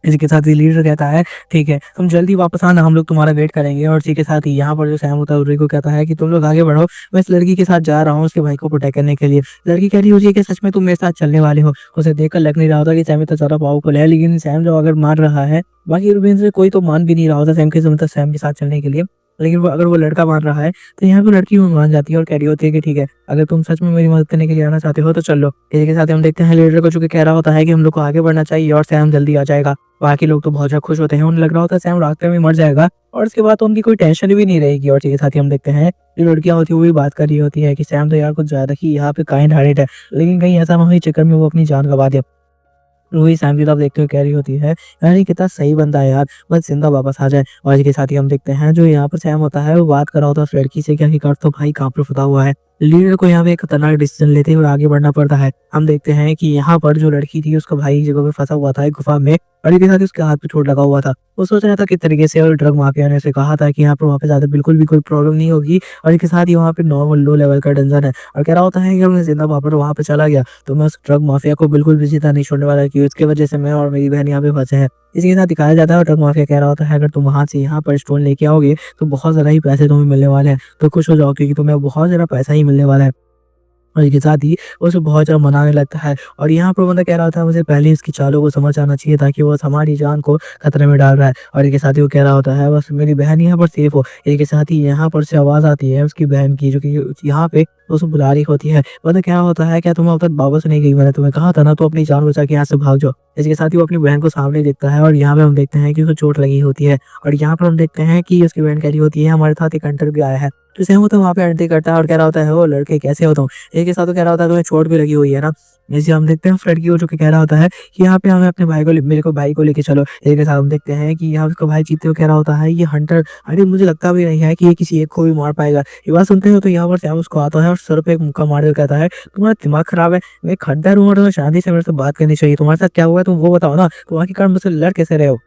इसी के साथ ही लीडर कहता है ठीक है, तुम जल्दी वापस आना, हम लोग तुम्हारा वेट करेंगे। और इसी के साथ ही यहाँ पर जो सैम होता है वो रिको कहता है कि तुम लोग आगे बढ़ो, मैं इस लड़की के साथ जा रहा हूँ उसके भाई को प्रोटेक्ट करने के लिए। लड़की कह रही होती है कि सच में तुम मेरे साथ चलने वाले हो। उसे देखकर लग नहीं रहा होता कि सैम इतना ज्यादा पावरफुल है, लेकिन सैम जो अगर मान रहा है, बाकी रूबेन से कोई तो मान भी नहीं रहा होता सैम के साथ चलने के लिए। लेकिन वो अगर वो लड़का मान रहा है तो यहाँ पे लड़की भी मान जाती है और कह रही होती है कि ठीक है, अगर तुम सच में मेरी मदद करने के लिए आना चाहते हो तो चलो। इसी के साथ ही हम देखते हैं लीडर को जो कि कह रहा होता है कि हम लोग को आगे बढ़ना चाहिए और सैम जल्दी आ जाएगा। बाकी लोग तो बहुत ज्यादा खुश होते हैं, उन्हें लग रहा होता है सैम रास्ते में मर जाएगा और उसके बाद तो उनकी कोई टेंशन भी नहीं रहेगी। और इसी के साथ ही हम देखते हैं जो लड़कियां होती है वो भी बात कर रही होती है कि सैम तो यार कुछ ज्यादा ही यहाँ पे काइंड हार्टेड है, लेकिन कहीं ऐसा ना हो इस चक्कर में वो अपनी जान गवा दे। रूही सैम की तरफ देखते हुए कह रही होती है, यार ये कितना सही बंदा है यार, बस जिंदा वापस आ जाए। और इसके साथ ही हम देखते हैं जो यहाँ पर सैम होता है वो बात कर रहा होता है उस लड़की से, क्या ही कर तो भाई कहाँ पर फंसा हुआ है। लीडर को यहाँ पे एक खतरनाक डिसीजन लेते हुए आगे बढ़ना पड़ता है। हम देखते हैं कि यहाँ पर जो लड़की थी उसका भाई जगह पे फंसा हुआ था एक गुफा में, और इसके साथ ही उसके हाथ पे चोट लगा हुआ था। वो सोच रहा था किस तरीके से, और ड्रग माफिया ने उसे कहा था कि यहाँ पर वहाँ पे ज्यादा बिल्कुल भी कोई प्रॉब्लम नहीं होगी। और इसके साथ ही वहाँ पे नॉर्मल लो लेवल का डंजन है, और कह रहा होता है कि अगर मैं जिंदा वापस वहाँ पे चला गया तो मैं उस ड्रग माफिया को बिल्कुल भी जिंदा नहीं छोड़ने वाला, क्योंकि इसकी वजह से मैं और मेरी बहन यहाँ पे फंसे हैं। इसी के साथ दिखाया जाता है और ड्रग माफिया कह रहा होता है अगर तुम वहां से यहाँ पर स्टोन लेके आओगे तो बहुत ज्यादा ही पैसे तुम्हें मिलने वाले हैं, तो खुश हो जाओ क्योंकि तुम्हें बहुत ज्यादा पैसा ही मिलने वाला है। और इसके साथ ही वो उसे बहुत ज़्यादा मनाने लगता है। और यहाँ पर बंदा कह रहा था मुझे पहले इसकी चालों को समझ आना चाहिए था कि वो हमारी जान को खतरे में डाल रहा है। और इसके साथ ही वो कह रहा होता है बस मेरी बहन यहाँ पर सेफ हो। इसके साथ ही यहाँ पर से आवाज़ आती है उसकी बहन की, जो कि यहाँ पे उसे बुला रही होती है। बंदा क्या होता है, क्या तुम अब तक वापस नहीं गई? मैंने तुम्हें कहा था ना, तो अपनी जान बचा के यहाँ से भाग जाओ। इसके साथ ही वो अपनी बहन को सामने देखता है और यहाँ पे हम देखते हैं कि उसे चोट लगी होती है। और यहाँ पर हम देखते हैं कि उसकी बहन कह रही होती है हमारे साथ एक हंटर भी आया है। तो सैम होता है वहाँ पे एंट्री करता है और कह रहा होता है ओ लड़के कैसे हो तुम? इसके साथ वो कह रहा होता है तुम्हें चोट भी लगी हुई है ना। जैसे हम देखते हैं उस लड़की को जो कि कह रहा होता है कि यहाँ पे हमें अपने भाई को मेरे को भाई को लेके चलो। इसके साथ हम देखते हैं कि यहाँ उसका भाई जीतते हुए कह रहा होता है ये हंटर, अरे मुझे लगता भी नहीं है कि ये किसी एक को भी मार पाएगा। ये बात सुनते हो तो यहाँ पर सैम उसको आता है और सर पे एक मुक्का मार कर कहता है तुम्हारा दिमाग खराब है, मैं एक हंटर हूँ और तुम्हें शांति से मेरे से बात करनी चाहिए, तुम्हारे साथ क्या हुआ है तुम वो बताओ ना, तुम आखिर कारण मुझसे लड़ कैसे रहे हो?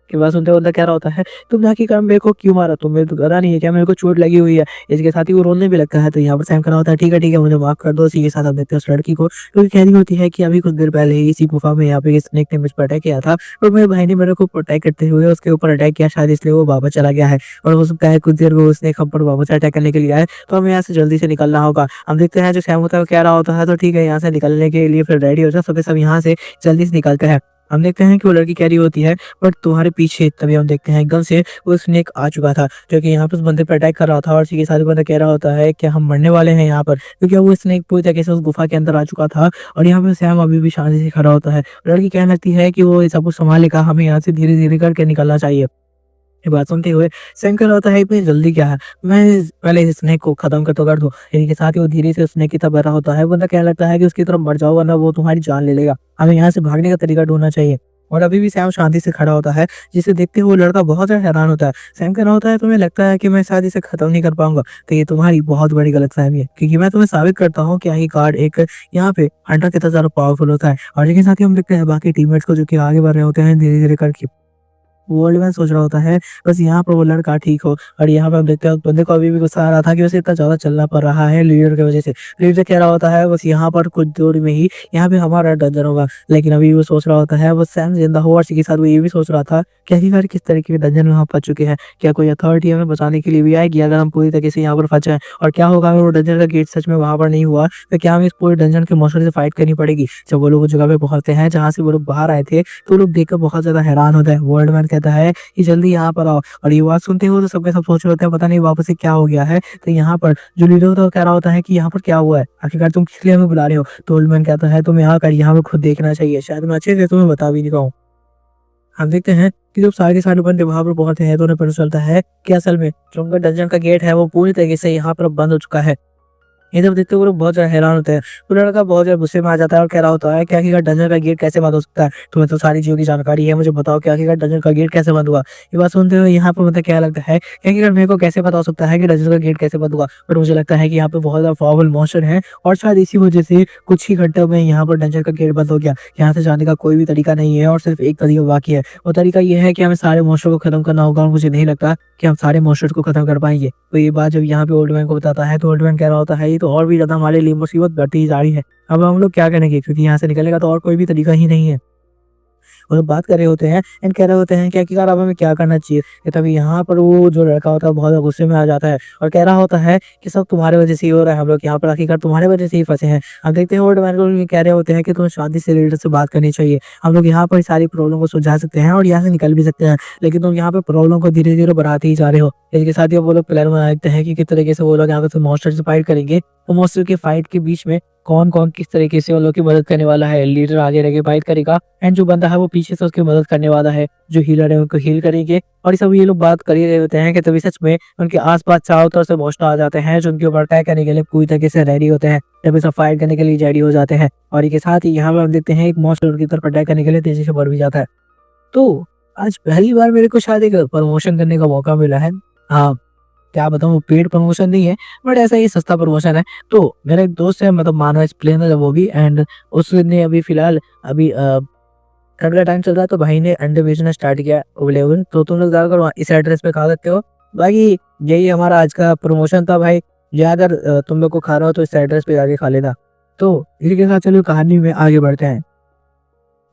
की बात सुनते बंदा कह रहा होता है तुमने आखिरकार मेरे को क्यों मारा, तुम्हें तो पता नहीं है क्या मेरे को चोट लगी हुई है? इसके साथ ही वो रोने भी लगता है। तो यहाँ पर सैम कह रहा होता है ठीक है मुझे माफ कर दो। इसी के साथ हम देखते हैं उस लड़की को क्योंकि कह रही होती है कि अभी कुछ देर पहले ही इसी गुफा में यहाँ पे स्नेक ने मुझ पर अटैक किया था और मेरे भाई ने मेरे को प्रोटेक्ट करते हुए उसके ऊपर अटैक किया, शायद इसलिए वो वापस चला गया है। और हो सकता है कुछ देर में उसने हम पर वापस अटैक करने के लिए आए, तो हमें यहाँ से जल्दी से निकलना होगा। हम देखते हैं जो सैम होता है वो कह रहा होता है तो ठीक है यहाँ से निकलने के लिए फिर रेडी हो जाओ, सब यहाँ से जल्दी से निकलते हैं। हम देखते हैं कि वो लड़की कह रही होती है बट तुम्हारे पीछे, तभी हम देखते हैं एकदम से वो स्नेक आ चुका था जो कि यहाँ पे उस बंदे पर अटैक कर रहा था। और इसी के साथ बंदा कह रहा होता है कि हम मरने वाले हैं यहाँ पर, क्योंकि वो स्नेक पूरी तरीके से उस गुफा के अंदर आ चुका था। और यहाँ पे सैम अभी भी शांति से खड़ा होता है। लड़की कहने लगती है कि वो सब कुछ संभालेगा, हमें यहाँ से धीरे धीरे करके निकलना चाहिए। ये बात सुनते हुए सैम कह रहा होता है इतनी जल्दी क्या है, मैं पहले इस स्नेक को खत्म कर दूं। इसी के साथ ही वो धीरे से उस स्नेक की तरफ बढ़ रहा होता है। बंदा कहने लगता है कि उसकी तरफ बढ़ जाओ वरना वो तुम्हारी जान ले लेगा, हमें यहाँ से भागने का तरीका ढूंढना चाहिए। और अभी भी सैम शांति से खड़ा होता है, जिसे देखते हुए वो लड़का बहुत ज्यादा हैरान होता है। सैम कह रहा होता है तुम्हें लगता है कि मैं शायद इसे खत्म नहीं कर पाऊंगा, तो ये तुम्हारी बहुत बड़ी गलतफहमी है, क्योंकि मैं तुम्हें साबित करता हूँ कि आई कार्ड एक यहाँ पे हंटर कितना ज्यादा पावरफुल होता है। और इसके साथ ही हम देखते हैं बाकी टीममेट्स को जो कि आगे बढ़ रहे होते हैं धीरे धीरे करके। वर्ल्ड मैन सोच रहा होता है बस यहाँ पर वो लड़का ठीक हो। और यहाँ पे हम देखते हैं उस बंदे को अभी भी गुस्सा आ रहा था कि उसे इतना ज्यादा चलना पड़ रहा है लीडर की वजह से। लीडर कह रहा होता है बस यहाँ पर कुछ दूरी में ही यहाँ पे हमारा डंजन होगा, लेकिन अभी वो सोच रहा होता है बस सैम जिंदा हो। और इसी के साथ वो ये भी सोच रहा था कि आखिरकार किस तरीके के डंजन में हम फंस चुके हैं, क्या कोई अथॉरिटी हमें बचाने के लिए भी आएगी अगर हम पूरी तरीके से यहाँ पर फंसे हैं? और क्या होगा अगर वो डंजन का गेट सच में वहां पर नहीं हुआ, तो क्या हमें इस पूरे डंजन के मॉन्स्टर से फाइट करनी पड़ेगी? जब वो लोग उस जगह पे पहुंचते हैं जहाँ से वो लोग बाहर आए थे तो लोग देखकर बहुत ज्यादा हैरान होता है। वर्ल्ड मैन कहता है कि जल्दी यहाँ पर आओ। और ये बात सुनते हो तो सब के सब सोच रहे होते हैं पता नहीं वापस से क्या हो गया है। तो यहाँ पर जो लीडर होता है वो कह रहा होता है कि यहाँ पर क्या हुआ है, आखिरकार तुम किस लिए हमें बुला रहे हो। तो ओल्ड मैन कहता है तुम्हें यहाँ पर खुद देखना चाहिए, शायद मैं अच्छे से तुम्हें बता भी नहीं पाऊँ। हम देखते हैं कि जब सारे के सारे बंदे वहां पर पहुंचते हैं तो उन्हें पता चलता है कि असल में जो उनका डंजन का गेट है वो पूरी तरीके से यहाँ पर बंद हो चुका है। ये सब देखते हुए वो लोग बहुत ज्यादा हैरान होते हैं। वो लड़का बहुत ज्यादा गुस्से में आ जाता है और कह रहा होता है कि आखिरकार डंजन का गेट कैसे बंद हो सकता है, तुम्हें तो सारी चीजों की जानकारी है, मुझे बताओ कि आखिरकार डंजन का गेट कैसे बंद हुआ। ये बात सुनते हुए यहाँ पर मतलब क्या लगता है कि आखिरकार मेरे को कैसे पता हो सकता है कि डंजन का गेट कैसे बंद हुआ। पर मुझे लगता है कि यहाँ पे बहुत ज्यादा पावरफुल मॉन्स्टर है और शायद इसी वजह से कुछ ही घंटों में यहाँ पर डंजन का गेट बंद हो गया। यहाँ से जाने का कोई भी तरीका नहीं है और सिर्फ एक तरीका बाकी है। वो तरीका ये है कि हमें सारे मॉन्स्टर को खत्म करना होगा और मुझे नहीं लगता कि हम सारे मॉन्स्टर को खत्म कर पाएंगे। तो ये बात जब यहाँ पे ओल्ड मैन को बताता है तो ओल्ड मैन कह रहा होता है ये तो और भी ज्यादा हमारे लिए मुसीबत बढ़ती ही जा रही है। अब हम लोग क्या करेंगे, क्योंकि यहाँ से निकलने का तो और कोई भी तरीका ही नहीं है। वो लोग बात कर रहे होते हैं एंड कह रहे होते हैं कि आखिरकार अब हमें क्या करना चाहिए। कि तभी यहाँ पर वो जो लड़का होता है बहुत ज्यादा गुस्से में आ जाता है और कह रहा होता है कि सब तुम्हारे वजह से ही हो रहा है, हम लोग यहाँ पर आखिरकार तुम्हारे वजह से ही फंसे हैं। अब देखते हैं ओल्ड मैन को कह रहे होते हैं कि तुम्हें शांति से लीडर से बात करनी चाहिए, हम लोग यहाँ पर सारी प्रॉब्लम को सुलझा सकते हैं और यहाँ से निकल भी सकते हैं, लेकिन तुम यहाँ पे प्रॉब्लम को धीरे धीरे बढ़ाते ही जा रहे हो। इसके साथ ही वो लोग प्लान बनाते हैं कि किस तरीके से वो लोग यहाँ पे मॉन्स्टर से फाइट करेंगे। तो मॉन्स्टर के फाइट के बीच में कौन कौन किस तरीके से उन लोग की मदद करने वाला है। लीडर आगे रह के फाइट करेगा एंड जो बंदा है वो पीछे से उसकी मदद करने वाला है, जो हीलर है उनको हील करेंगे। और ये सब ये लोग बात कर ही रहे होते हैं कि तभी सच में उनके आसपास चारों तरफ से मॉन्स्टर आ जाते हैं जो उनके ऊपर अटैक करने के लिए पूरी तरीके से रेडी होते हैं। तभी सब फाइट करने के लिए रेडी हो जाते हैं और इसके साथ ही यहाँ पर हम देखते हैं एक मॉन्स्टर उनकी तरफ अटैक करने के लिए तेजी से बढ़ भी जाता है। तो आज पहली बार मेरे को शायद एक प्रमोशन करने का मौका मिला है। हाँ, क्या बताऊँ, पेड प्रमोशन नहीं है बट ऐसा ही सस्ता प्रमोशन है। तो मेरा एक दोस्त है, मतलब मानव एक्सप्लेनर है वो भी, एंड उसने अभी फिलहाल अभी ठंड का टाइम चल रहा है तो भाई ने अंडे बेचना स्टार्ट किया अवेलेबल। तो तुम लोग जाकर वहाँ इस एड्रेस पे खा सकते हो। बाकी यही हमारा आज का प्रमोशन था भाई। अगर तुम लोग को खा रहा हो तो इस एड्रेस पे जाके खा लेना। तो इसी के साथ चलो कहानी में आगे बढ़ते हैं।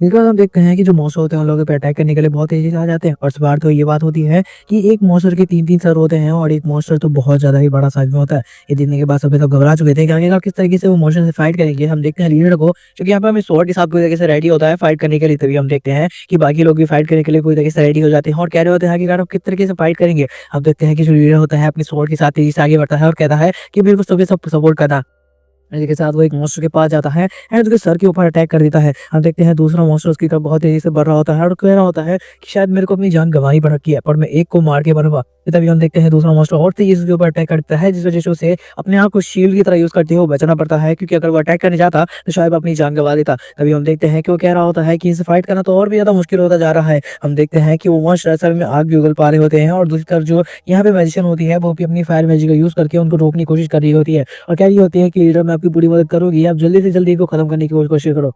इसके बाद हम देखते हैं कि जो मॉन्स्टर होते हैं उन लोगों पे अटैक करने के लिए बहुत तेजी से आ जाते हैं। और इस बार तो ये बात होती है कि एक मॉन्स्टर के 3-3 सर होते हैं और एक मॉन्स्टर तो बहुत ज्यादा ही बड़ा साइज में होता है। ये देखने के बाद सब घबरा चुके थे कि आगे किस तरीके से वो मॉन्स्टर से फाइट करेंगे। हम देखते हैं लीडर को, क्योंकि यहाँ पे हमें स्वॉर्ड के साथ पूरी तरीके से रेडी होता है फाइट करने के लिए। तभी हम देखते हैं कि बाकी लोग भी फाइट करने के लिए पूरी तरीके से रेडी हो जाते हैं और कह रहे होते हैं कि आप किस तरीके से फाइट करेंगे। हम देखते हैं कि जो लीडर होता है अपनी स्वॉर्ड के साथ तेजी से आगे बढ़ता है और कहता है कि मेरे को सभी सब सपोर्ट करना। इसी के साथ वो एक मॉन्स्टर के पास जाता है एंड उसके सर के ऊपर अटैक कर देता है। हम देखते हैं दूसरा मॉन्स्टर उसकी तरफ बहुत तेजी से बढ़ रहा होता है और कह रहा होता है कि शायद मेरे को अपनी जान गंवानी पड़ रखी है पर मैं एक को मार के मरूंगा। तभी हम देखते हैं दूसरा मॉन्स्टर और तेजी से उसके ऊपर अटैक करता है, जिस वजह से उसे अपने आप को शील्ड की तरह यूज करते हुए बचना पड़ता है, क्योंकि अगर वो अटैक करने जाता तो शायद वो अपनी जान गंवा देता। तभी हम देखते हैं कि वो कह रहा होता है कि इसे फाइट करना तो और भी ज्यादा मुश्किल होता जा रहा है। हम देखते हैं कि वो मॉन्स्टर असल में आग भी उगल पा रहे होते हैं और दूसरी तरफ जो यहाँ पे मैजिशियन होती है वो भी अपनी फायर मैजिक का यूज करके उनको रोकने की कोशिश कर रही होती है और कह रही होती है कि लीडर मैं आपकी पूरी मदद करूंगी, आप जल्दी से जल्दी इनको खत्म करने की कोशिश करो।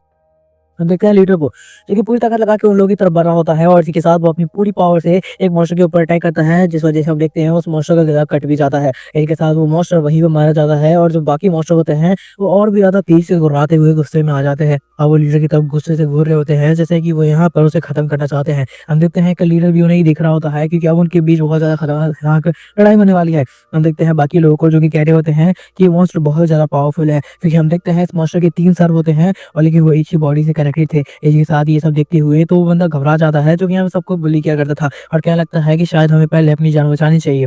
हम देखते हैं लीडर को जो कि पूरी ताकत लगा के उन लोगों की तरफ बढ़ रहा होता है और इसी के साथ वो अपनी पूरी पावर से एक मॉन्स्टर के ऊपर अटैक करता है, जिस वजह से हम देखते हैं उस मॉन्स्टर का गला कट भी जाता है। इसी के साथ वो मॉन्स्टर वहीं पे मारा जाता है और जो बाकी मॉन्स्टर होते हैं वो और भी ज्यादा तेज से घुराते हुए गुस्से में आ जाते हैं। अब वो लीडर की तरफ गुस्से से घूर रहे होते हैं जैसे कि वो यहाँ पर उसे खत्म करना चाहते हैं। हम देखते हैं कि लीडर भी उन्हें ही दिख रहा होता है क्योंकि अब उनके बीच बहुत ज्यादा खतरनाक लड़ाई होने वाली है। हम देखते हैं बाकी लोगों को जो कि कह रहे होते हैं कि ये मॉन्स्टर बहुत ज्यादा पावरफुल है, क्योंकि हम देखते हैं इस मॉन्स्टर के 3 सर होते हैं और लेकिन वो एक ही बॉडी से कनेक्टेड थे। इसी के साथ ये सब देखते हुए तो वो बंदा घबरा जाता है जो कि यहाँ सबको बुली किया करता था और क्या लगता है कि शायद हमें पहले अपनी जान बचानी चाहिए।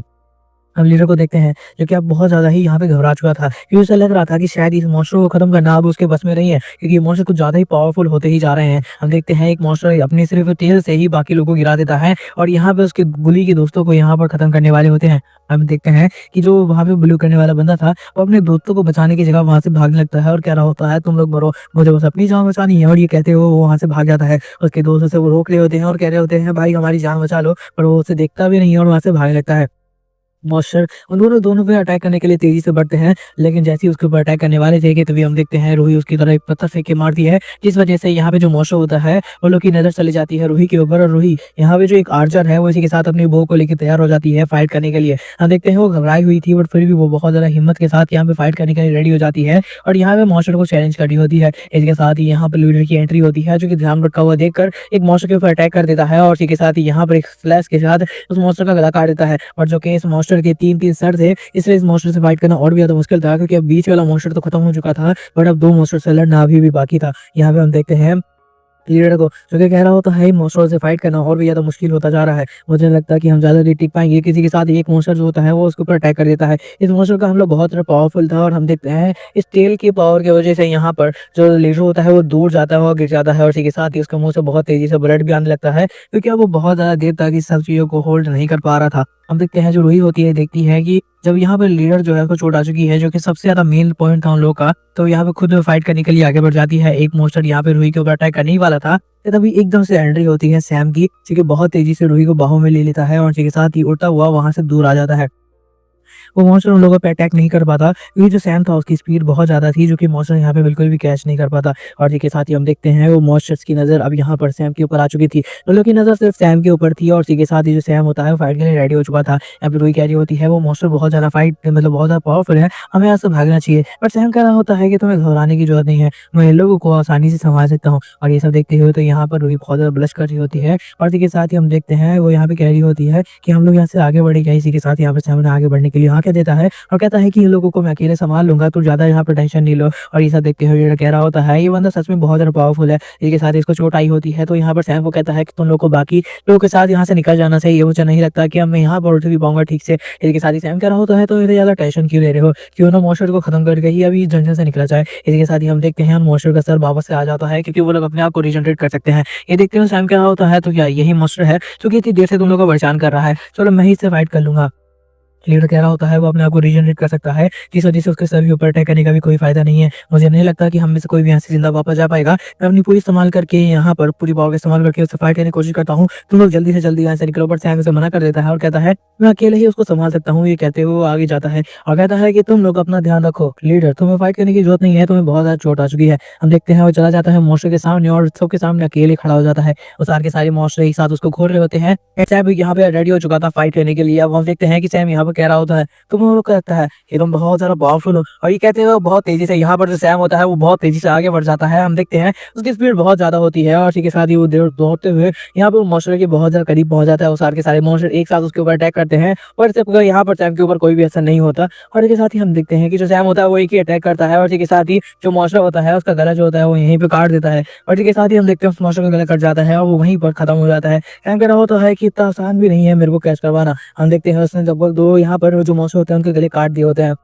हम लीडर को देखते हैं जो कि अब बहुत ज्यादा ही यहाँ पे घबरा चुका था, क्योंकि उसे लग रहा था कि शायद इस मॉन्स्टर को खत्म करना अब उसके बस में नहीं है, क्योंकि ये मॉन्स्टर कुछ ज्यादा ही पावरफुल होते ही जा रहे हैं। हम देखते हैं एक मॉन्स्टर अपने सिर्फ टेल से ही बाकी लोगों को गिरा देता है और यहाँ पे उसके बुली के दोस्तों को यहाँ पर खत्म करने वाले होते हैं। हम देखते हैं कि जो वहाँ पे ब्लू करने वाला बंदा था वो अपने दोस्तों को बचाने की जगह वहां से भागने लगता है और कह रहा होता है तुम लोग मरो, मुझे बस अपनी जान बचानी है। और ये कहते हुए वो वहां से भाग जाता है। उसके दोस्तों से वो रोक रहे होते हैं और कह रहे होते हैं भाई हमारी जान बचा लो, पर वो उसे देखता भी नहीं है और वहां से भागने लगता है। मॉन्स्टर उन दोनों पे अटैक करने के लिए तेजी से बढ़ते हैं, लेकिन जैसे ही उसके ऊपर अटैक करने वाले थे कि तभी हम देखते हैं रूही उसकी तरह एक पत्थर फेंक के मारती है, जिस वजह से यहाँ पे जो मॉन्स्टर होता है वो लोग की नजर चली जाती है रूही के ऊपर। और रूही यहाँ पे जो एक आर्चर है वो इसी के साथ अपनी बो को लेकर तैयार हो जाती है फाइट करने के लिए। हम देखते हैं वो घबराई हुई थी बट फिर भी वो बहुत ज्यादा हिम्मत के साथ यहाँ पे फाइट करने के लिए रेडी हो जाती है और यहाँ पे मॉन्स्टर को चैलेंज करनी होती है। इसके साथ ही यहाँ पे लीडर की एंट्री होती है जो कि ध्यान रखा हुआ देखकर एक मॉन्स्टर के ऊपर अटैक कर देता है और इसी के साथ ही यहाँ पर एक स्लैश के साथ उस मॉन्स्टर का गला काट देता है। और जो कि इस मॉन्स्टर के 3-3 सर थे, इसलिए इस मॉन्स्टर से फाइट करना और भी ज्यादा मुश्किल था, क्योंकि अब बीच वाला मॉन्स्टर तो खत्म हो चुका था बट अब 2 मॉन्स्टर से लड़ना अभी भी बाकी था। यहाँ पे हम देखते हैं लीडर को, जो कि कह रहा होता है मॉन्स्टर से फाइट करना और भी ज़्यादा मुश्किल होता जा रहा है। मुझे नहीं लगता कि हम ज़्यादा देर टिक पाएँगे। किसी के साथ एक मॉन्स्टर जो होता है वो उसके ऊपर अटैक कर देता है। इस मॉन्स्टर का हमला बहुत ज़्यादा पावरफुल था और हम देखते हैं इस टेल की पावर की वज़ह से यहाँ पर जो लीडर होता है वो दूर जाता है और गिर जाता है और इसी के साथ ही उसके मुँह से बहुत तेज़ी से ब्लड भी आने लगता है, क्योंकि अब वो बहुत ज़्यादा देर तक इस सब चीज़ों को होल्ड नहीं कर पा रहा था। हम देखते हैं जो रूही होती है देखती है कि जब यहाँ पर लीडर जो है उसको चोट आ चुकी है, जो कि सबसे ज़्यादा मेन पॉइंट था उन लोगों का, तो यहाँ पे खुद फाइट करने के लिए आगे बढ़ जाती है। एक मॉन्स्टर यहाँ पे रूही के ऊपर अटैक करने ही वाला था, तभी एकदम से एंट्री होती है सैम की, जो कि बहुत तेज़ी से रूही को बाहों में ले लेता है और इसी के साथ ही उड़ता हुआ वहाँ से दूर आ जाता है। वो मॉन्स्टर उन लोगों पे अटैक नहीं कर पाता, क्योंकि जो सैम था उसकी स्पीड बहुत ज़्यादा थी, जो कि मॉन्स्टर यहाँ पे बिल्कुल भी कैच नहीं कर पाता। और इसी के साथ ही हम देखते हैं वो मॉन्स्टर्स की नज़र अब यहाँ पर सैम के ऊपर आ चुकी थी। उन लोगों की नज़र सिर्फ सैम के ऊपर थी और इसी के साथ ही जो सैम होता है वो फाइट के लिए रेडी हो चुका था। यहाँ पे रूही कह रही होती है वो मॉन्स्टर बहुत ज़्यादा फाइट मतलब बहुत ज़्यादा पावरफुल है, हमें यहाँ से भागना चाहिए। बट सैम कह रहा होता है कि तुम्हें घबराने की जरूरत नहीं है, मैं इन लोगों को आसानी से संभाल सकता हूँ। और ये सब देखते हुए तो यहाँ पर रूही बहुत ज़्यादा ब्लश कर रही होती है और इसी के साथ ही हम देखते हैं वो यहाँ पे कह रही होती है कि हम लोग यहाँ से आगे बढ़ेंगे। इसी के साथ यहाँ पर सैम ने आगे बढ़ने के लिए हाँ कह देता है और कहता है कि इन लोगों को मैं अकेले संभाल लूँगा, तो ज़्यादा यहाँ पे टेंशन नहीं लो। और ये सब देखते हुए लीडर कह रहा होता है ये बंदा सच में बहुत ज़्यादा पावरफुल है। इसके साथ ही इसको चोट आई होती है, तो यहाँ पर सैम को कहता है कि तुम लोग को बाकी लोगों के साथ यहाँ से निकल जाना चाहिए, मुझे नहीं लगता कि अब मैं यहाँ पर उठ भी पाऊंगा ठीक से। इसके साथ ही सैम कह रहा होता है तो इतने ज़्यादा टेंशन क्यों ले रहे हो, क्यों ना मॉन्स्टर को खत्म करके ही अभी जंगल से निकला जाए। इसके साथ ही हम देखते हैं मॉन्स्टर का सर वापस से आ जाता है, क्योंकि वो लोग अपने आप को रीजनरेट कर सकते हैं। ये देखते हुए सैम कह रहा होता है तो क्या यही मॉन्स्टर है जो कि इतनी देर से तुम लोग को परेशान कर रहा है, चलो मैं ही इससे फाइट कर लूंगा। लीडर कह रहा होता है वो अपने आप को रीजनरेट कर सकता है, जिस वजह से उसके सर के ऊपर अटैक करने का भी कोई फायदा नहीं है। मुझे नहीं लगता कि हम में से कोई भी यहाँ से जिंदा वापस जा पाएगा। मैं अपनी पूरी इस्तेमाल करके यहाँ पर पूरी पावर का इस्तेमाल करके उससे फाइट करने की कोशिश करता हूँ, तुम लोग जल्दी से जल्दी यहाँ से निकलो। बट सैम उसे मना कर देता है और कहता है मैं अकेले ही उसको संभाल सकता हूँ। ये कहते हुए वो आगे जाता है और कहता है कि तुम लोग अपना ध्यान रखो, लीडर तुम्हें फाइट करने की जरूरत नहीं है, तुम्हें बहुत ज्यादा चोट आ चुकी है। हम देखते हैं वो चला जाता है मॉन्स्टर के सामने और सबके सामने अकेले खड़ा हो जाता है। वो सारे के सारे मॉन्स्टर एक साथ उसको घूर रहे होते हैं। सैम भी यहाँ पे रेडी हो चुका था फाइट करने के लिए। अब हम देखते हैं कि सैम यहाँ पर कह रहा होता है तुम लोग कहता है ये तुम बहुत ज्यादा पावरफुल हो, और ये कहते हुए बहुत तेजी से यहाँ पर जो सैम होता है वो बहुत तेजी से आगे बढ़ जाता है। हम देखते हैं उसकी स्पीड बहुत ज्यादा होती है और इसी के साथ ही वो दौड़ते हुए यहाँ पर मॉन्स्टर के बहुत ज्यादा करीब पहुंच जाता है। वो सारे के सारे मॉन्स्टर एक साथ उसके ऊपर अटैक करते हैं और सिर्फ यहाँ पर सैम के ऊपर कोई भी असर नहीं होता। और इसके साथ ही हम देखते हैं कि जो सैम होता है वो एक ही अटैक करता है और इसी के साथ ही जो मॉन्स्टर होता है उसका गला जो होता है वो यहीं पे काट देता है। और इसी के साथ ही हम देखते हैं उस मॉन्स्टर का गला कट जाता है और वो वहीं पर खत्म हो जाता है। सैम कह रहा होता है कि इतना आसान भी नहीं है मेरे को कैच करवाना। हम देखते हैं उसने जब दो यहाँ पर जो मॉन्स्टर होते हैं उनके गले काट दिए होते हैं।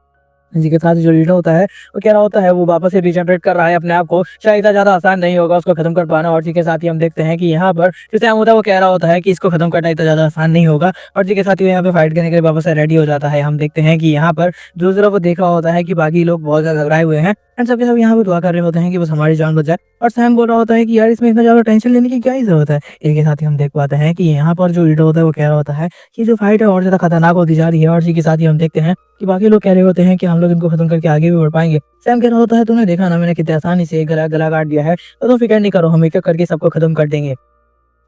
इसी के साथ जो लीडर होता है वो कह रहा होता है वो वापस से रीजनरेट कर रहा है अपने आप को, शायद इतना ज्यादा आसान नहीं होगा उसको खत्म कर पाना। और इसी के साथ ही हम देखते हैं कि यहाँ पर जो सैम होता है वो कह रहा होता है कि इसको खत्म करना इतना ज्यादा आसान नहीं होगा और इसी के साथ ही यहाँ पे फाइट करने के लिए वापस से रेडी हो जाता है। हम देखते हैं कि यहाँ पर जो जरा वो देख रहा होता है कि बाकी लोग बहुत ज्यादा घबराए हुए हैं एंड सबके सब यहाँ पे दुआ कर रहे होते हैं कि बस हमारी जान बच जाए। और सैम बोल रहा होता है कि यार इसमें इतना ज्यादा टेंशन लेने की क्या ही जरूरत है। इसके साथ ही हम देख पाते हैं कि यहाँ पर जो लीडर होता है वो कह रहा होता है कि जो फाइट है और ज्यादा खतरनाक होती जा रही है। और इसी के साथ ही हम देखते हैं कि बाकी लोग कह रहे होते हैं कि हम लोग इनको खत्म करके आगे भी बढ़ पाएंगे। सैम कह रहा होता है तुमने देखा ना मैंने कितने आसानी से गला गला काट दिया है, तो तुम फिक्र नहीं करो हम एक एक करके सबको खत्म कर देंगे।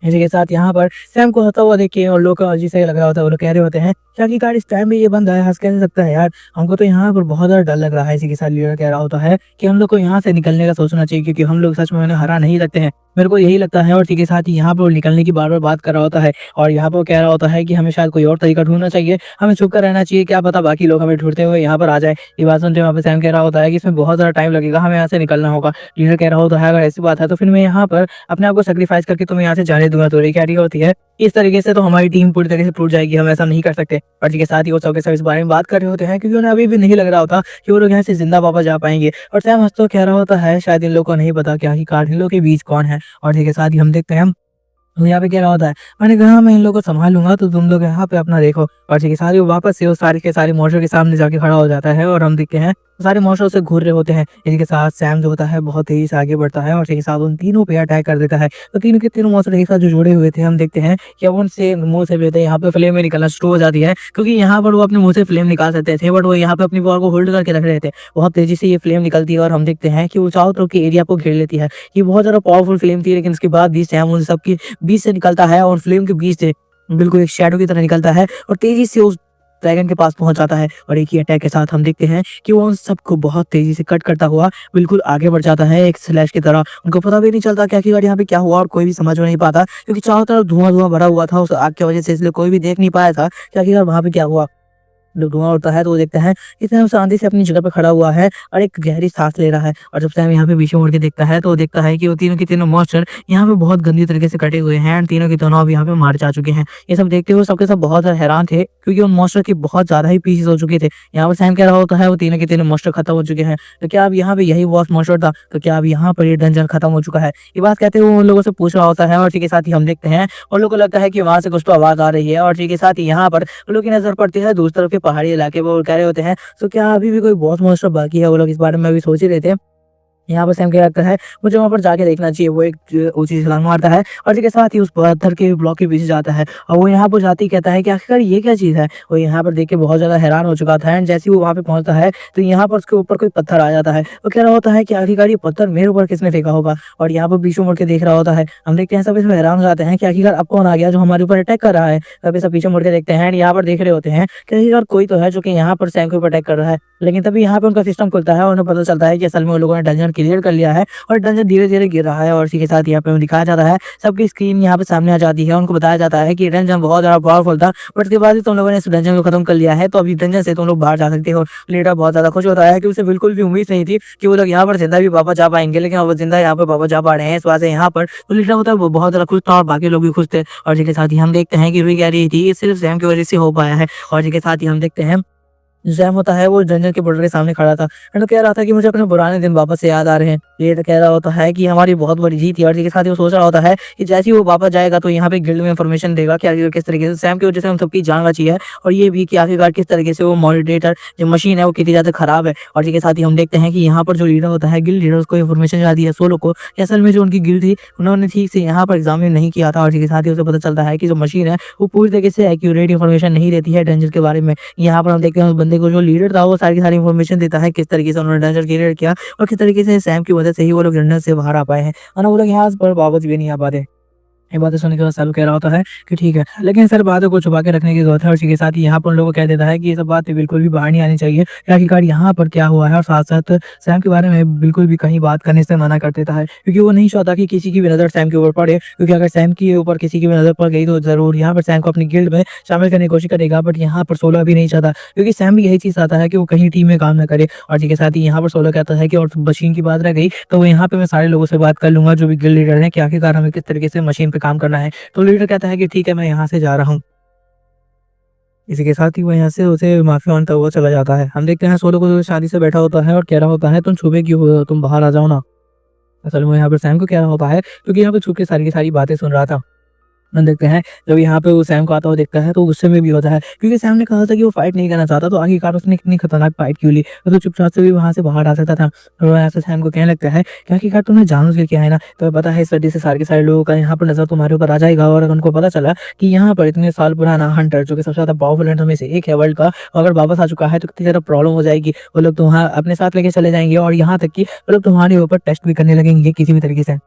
इसी के साथ यहाँ पर सैम को हंसता हुआ देख के और लोग को अजीब सा लग रहा होता है। वो लोग कह रहे होते हैं क्या कि कार इस टाइम में ये बंदा है, हंस कैसे सकता है यार, हमको तो यहाँ पर बहुत ज्यादा डर लग रहा है। इसी के साथ लीडर कह रहा होता है कि हम लोग को यहाँ से निकलने का सोचना चाहिए, क्योंकि हम लोग सच में उन्हें हरा नहीं सकते हैं, मेरे को यही लगता है। और इसी के साथ ही यहाँ पर वो निकलने की बार बार बात कर रहा होता है और यहाँ पर वो कह रहा होता है कि हमें शायद कोई और तरीका ढूंढना चाहिए, हमें छुप कर रहना चाहिए, क्या पता बाकी लोग हमें ढूंढते हुए यहाँ पर आ जाए। ये बात सुनते वहाँ पर सैम कह रहा होता है कि इसमें बहुत ज्यादा टाइम लगेगा, हमें यहाँ से निकलना होगा। लीडर कह रहा होता है अगर ऐसी बात है तो फिर मैं यहाँ पर अपने आप को सेक्रीफाइस करके तुम्हें यहाँ से जाने दूंगा। तो ये कह रही होती है इस तरीके से तो हमारी टीम पूरी तरीके से टूट जाएगी, हम ऐसा नहीं कर सकते। और इसके साथ ही वो सबके सब इस बारे में बात कर रहे होते हैं, क्योंकि उन्हें अभी भी नहीं लग रहा होता कि वो लोग यहाँ से जिंदा वापस जा पाएंगे। और सैम हंसते हुए कह रहा होता है शायद इन लोगों को नहीं पता क्या कि कार्डिनलों के बीच कौन है। और इसके साथ ही हम देखते हैं तो यहाँ पे कह रहा होता है मैंने कहा मैं इन लोगों को संभाल लूंगा, तो तुम लोग यहाँ पे अपना देखो। और इसके साथ ही वो वापस से उस सारे के सारे मॉन्स्टर के सामने जाके खड़ा हो जाता है और हम देखते हैं सारे मॉन्स्टर से घूर रहे होते हैं। इनके साथ सैम जो होता है बहुत तेजी से आगे बढ़ता है और इसके साथ उन तीनों पे अटैक कर देता है। तो तीनों के तीनों मॉन्स्टर एक साथ जो जुड़े हुए थे हम देखते हैं कि अब उनसे मुंह से भी यहाँ पे फ्लेम निकलना शुरू हो जाती है, क्योंकि यहाँ पर वो अपने मुंह से फ्लेम निकाल सकते थे बट वो यहाँ पे अपनी पावर को होल्ड करके रख रहे थे। बहुत तेजी से ये फ्लेम निकलती है और हम देखते हैं कि वो चारों तरफ के एरिया को घेर लेती है। ये बहुत ज्यादा पावरफुल फ्लेम थी, लेकिन उसके बाद भी सैम उन सबके बीच से निकलता है और फ्लेम के बीच से बिल्कुल एक शैडो की तरह निकलता है और तेजी से उस ड्रैगन के पास पहुंच जाता है। और एक ही अटैक के साथ हम देखते हैं कि वो उन सबको बहुत तेजी से कट करता हुआ बिल्कुल आगे बढ़ जाता है एक स्लैश की तरह। उनको पता भी नहीं चलता कि आखिरकार यहाँ पे क्या हुआ और कोई भी समझ में नहीं पाता, क्योंकि चारों तरफ धुआं धुआं भरा हुआ था उस आग की वजह से, इसलिए कोई भी देख नहीं पाया था कि आखिरकार वहां पे क्या हुआ। धुआं उड़ता है तो वो देखता है कि सैम शांति से अपनी जगह पे खड़ा हुआ है और एक गहरी सांस ले रहा है। और जब सैम यहाँ पे पीछे मुड़ के देखता है तो वो देखता है कि वो तीनों के तीनों मॉन्स्टर यहाँ पे बहुत गंदी तरीके से कटे हुए हैं एंड तीनों के दोनों अब यहाँ पे मारे जा चुके हैं। ये सब देखते हुए सबके सब बहुत ज़्यादा हैरान थे क्योंकि उन मॉन्स्टर के बहुत ज़्यादा ही पीसेस हो चुके थे। यहाँ पर सैम कह रहा होता है वो तीनों के तीनों मॉन्स्टर खत्म हो चुके हैं, तो क्या अब यहाँ पे यही बॉस मॉन्स्टर था? तो क्या अब यहाँ पर ये डंजन खत्म हो चुका है? ये बात कहते हुए उन लोगों से पूछ रहा होता है और इसी के साथ ही हम देखते हैं उन लोगों को लगता है कि वहां से कुछ तो आवाज आ रही है और इसी के साथ ही यहाँ पर उन लोगों की नजर पड़ती है दूसरी तरफ के पहाड़ी इलाके पर। वो कह रहे होते हैं तो क्या अभी भी कोई बॉस मॉन्स्टर बाकी है? वो लोग इस बारे में अभी सोच ही रहे थे। यहाँ पर सैम क्या लगता है मुझे वहाँ पर जाके देखना चाहिए। वो एक ऊंची छलांग मारता है और इसके साथ ही उस पत्थर के ब्लॉक के पीछे जाता है और वो यहाँ पर जाते ही कहता है कि आखिरकार ये क्या चीज़ है। वो यहाँ पर देख के बहुत ज़्यादा हैरान हो चुका था एंड जैसे ही वो वहाँ पे पहुंचता है तो यहाँ पर उसके ऊपर कोई पत्थर आ जाता है। वो कह रहा होता है कि आखिरकार ये पत्थर मेरे ऊपर किसने फेंका होगा, और यहाँ पर पीछे मुड़ के देख रहा होता है। हम देखते हैं सब इसमें हैरान हो जाते हैं कि आखिरकार अब कौन आ गया जो हमारे ऊपर अटैक कर रहा है। तभी सब पीछे मुड़ के देखते हैं एंड यहाँ पर देख रहे होते हैं कि आखिरकार कोई तो है जो कि यहाँ पर सैम के ऊपर अटैक कर रहा है। लेकिन तभी यहाँ पे उनका सिस्टम खुलता है और उन्हें पता चलता है कि असल में उन लोगों ने डंजन क्लियर कर लिया है और डंजन धीरे धीरे गिर रहा है। और इसी के साथ यहाँ पे दिखाया जाता है सबकी स्क्रीन यहाँ पे सामने आ जाती है। उनको बताया जाता है कि डंजन बहुत ज्यादा पावरफुल था बट उसके बाद ही तुम लोगों ने इस डंजन को खत्म कर लिया है, तो अभी डंजन से तुम लोग बाहर जा सकते हो। लीडर बहुत ज्यादा खुश होता है कि उसे बिल्कुल भी उम्मीद नहीं थी कि वो लोग यहाँ पर जिंदा भी वापस जा पाएंगे, लेकिन वो जिंदा यहाँ पर वापस जा पा रहे हैं। इस वजह से यहाँ पर तो लीडर होता है वो बहुत ज्यादा खुश था और बाकी लोग भी खुश थे। और इसी के साथ ही हम देखते हैं कि रुई कह रही थी सिर्फ सैम की वजह से हो पाया है। और इसी के साथ ही हम देखते हैं सैम होता है वो डंजन के बॉर्डर के सामने खड़ा था एंड कह रहा था कि मुझे अपने पुराने दिन वापस से याद आ रहे हैं। ये तो कह रहा होता है कि हमारी बहुत बड़ी जीत थी। और इसी के साथ ही वो सोच रहा होता है कि जैसे ही वो वापस जाएगा तो यहाँ पे गिल्ड में इंफॉर्मेशन देगा कि आखिर किस तरीके से सैम की वजह से हम सबकी जान बची है, और ये भी कि आखिरकार किस तरीके से वो मॉडरेटर जो मशीन है वो कितनी ज्यादा खराब है। और इसी के साथ ही हम देखते हैं कि यहाँ पर जो लीडर होता है गिल्ड लीडर उसको इन्फॉर्मेशन जाती है सोलो को कि असल में जो उनकी गिल्ड थी उन्होंने ठीक से यहाँ पर एग्जाम नहीं किया था। और इसी के साथ ही उसे पता चलता है कि जो मशीन है वो पूरी तरीके से एक्यूरेट इन्फॉर्मेशन नहीं देती है डंजन के बारे में। यहाँ पर हम देखते हैं उस बंदे को जो लीडर था वो सारी की सारी इन्फॉर्मेशन देता है किस तरीके से उन्होंने डंजन क्लियर किया और किस तरीके से सैम की वजह से ही वो लोग डंजन से बाहर आ पाए हैं, वरना वो लोग यहाँ पर वापस भी नहीं आ पाते। ये बातें सुनने के बाद सैम कह रहा होता है कि ठीक है, लेकिन सर बातों को छुपा के रखने की जरूरत है। और इसी के साथ ही यहाँ पर उन लोगों को कह देता है कि ये सब बातें बिल्कुल भी बाहर नहीं आनी चाहिए कि आखिरकार यहाँ पर क्या हुआ है, और साथ साथ सैम के बारे में बिल्कुल भी कहीं बात करने से मना कर देता है क्योंकि वो नहीं चाहता कि किसी की भी नज़र सैम के ऊपर पड़े, क्योंकि अगर सैम के ऊपर किसी की भी नज़र पड़ गई तो जरूर यहाँ पर सैम को अपनी गिल्ड में शामिल करने की कोशिश करेगा। बट यहाँ पर सोलो भी नहीं चाहता क्योंकि सैम भी यही चीज़ चाहता है कि वो कहीं टीम में काम न करे। और इसी के साथ ही यहाँ पर सोलो कहता है कि और मशीन की बात रह गई तो वो यहाँ पे मैं सारे लोगों से बात कर लूंगा जो भी गिल्ड लीडर है कि आखिरकार हमें किस तरीके से मशीन पे काम करना है। तो लीडर कहता है कि ठीक है मैं यहाँ से जा रहा हूँ। इसी के साथ ही वो यहाँ से उसे माफी मांगता हुआ चला जाता है। हम देखते हैं सोलो को शादी से बैठा होता है और कह रहा होता है तुम छुपे क्यों हो, तुम बाहर आ जाओ ना। असल में यहाँ पर सैम को कह रहा होता है क्योंकि यहाँ पे छुप के सारी की सारी बातें सुन रहा था। हम देखते हैं जब यहाँ पे वो सैम को आता हुआ देखता है तो गुस्से में भी होता है क्योंकि सैम ने कहा था कि वो फाइट नहीं करना चाहता, तो आखिरकार उसने इतनी खतरनाक फाइट क्यों ली, तो चुपचाप से भी वहां से बाहर आ सकता था। और ऐसे सैम को कहने लगता है कि आखिरकार तुमने जानबूझ के किया है ना, तो पता है इस वजह से सारे के सारे लोगों का यहाँ पर नजर तुम्हारे ऊपर आ जाएगा। और अगर उनको पता चला कि यहाँ पर इतने साल पुराना हंटर जो कि सबसे ज्यादा पावरफुल हंटर में से एक है वर्ल्ड का, अगर वापस आ चुका है तो कितनी ज्यादा प्रॉब्लम हो जाएगी। वो लोग तुम्हारा अपने साथ लेके चले जाएंगे और यहाँ तक कि वो लोग तुम्हारे ऊपर टेस्ट भी करने लगेंगे किसी भी तरीके से।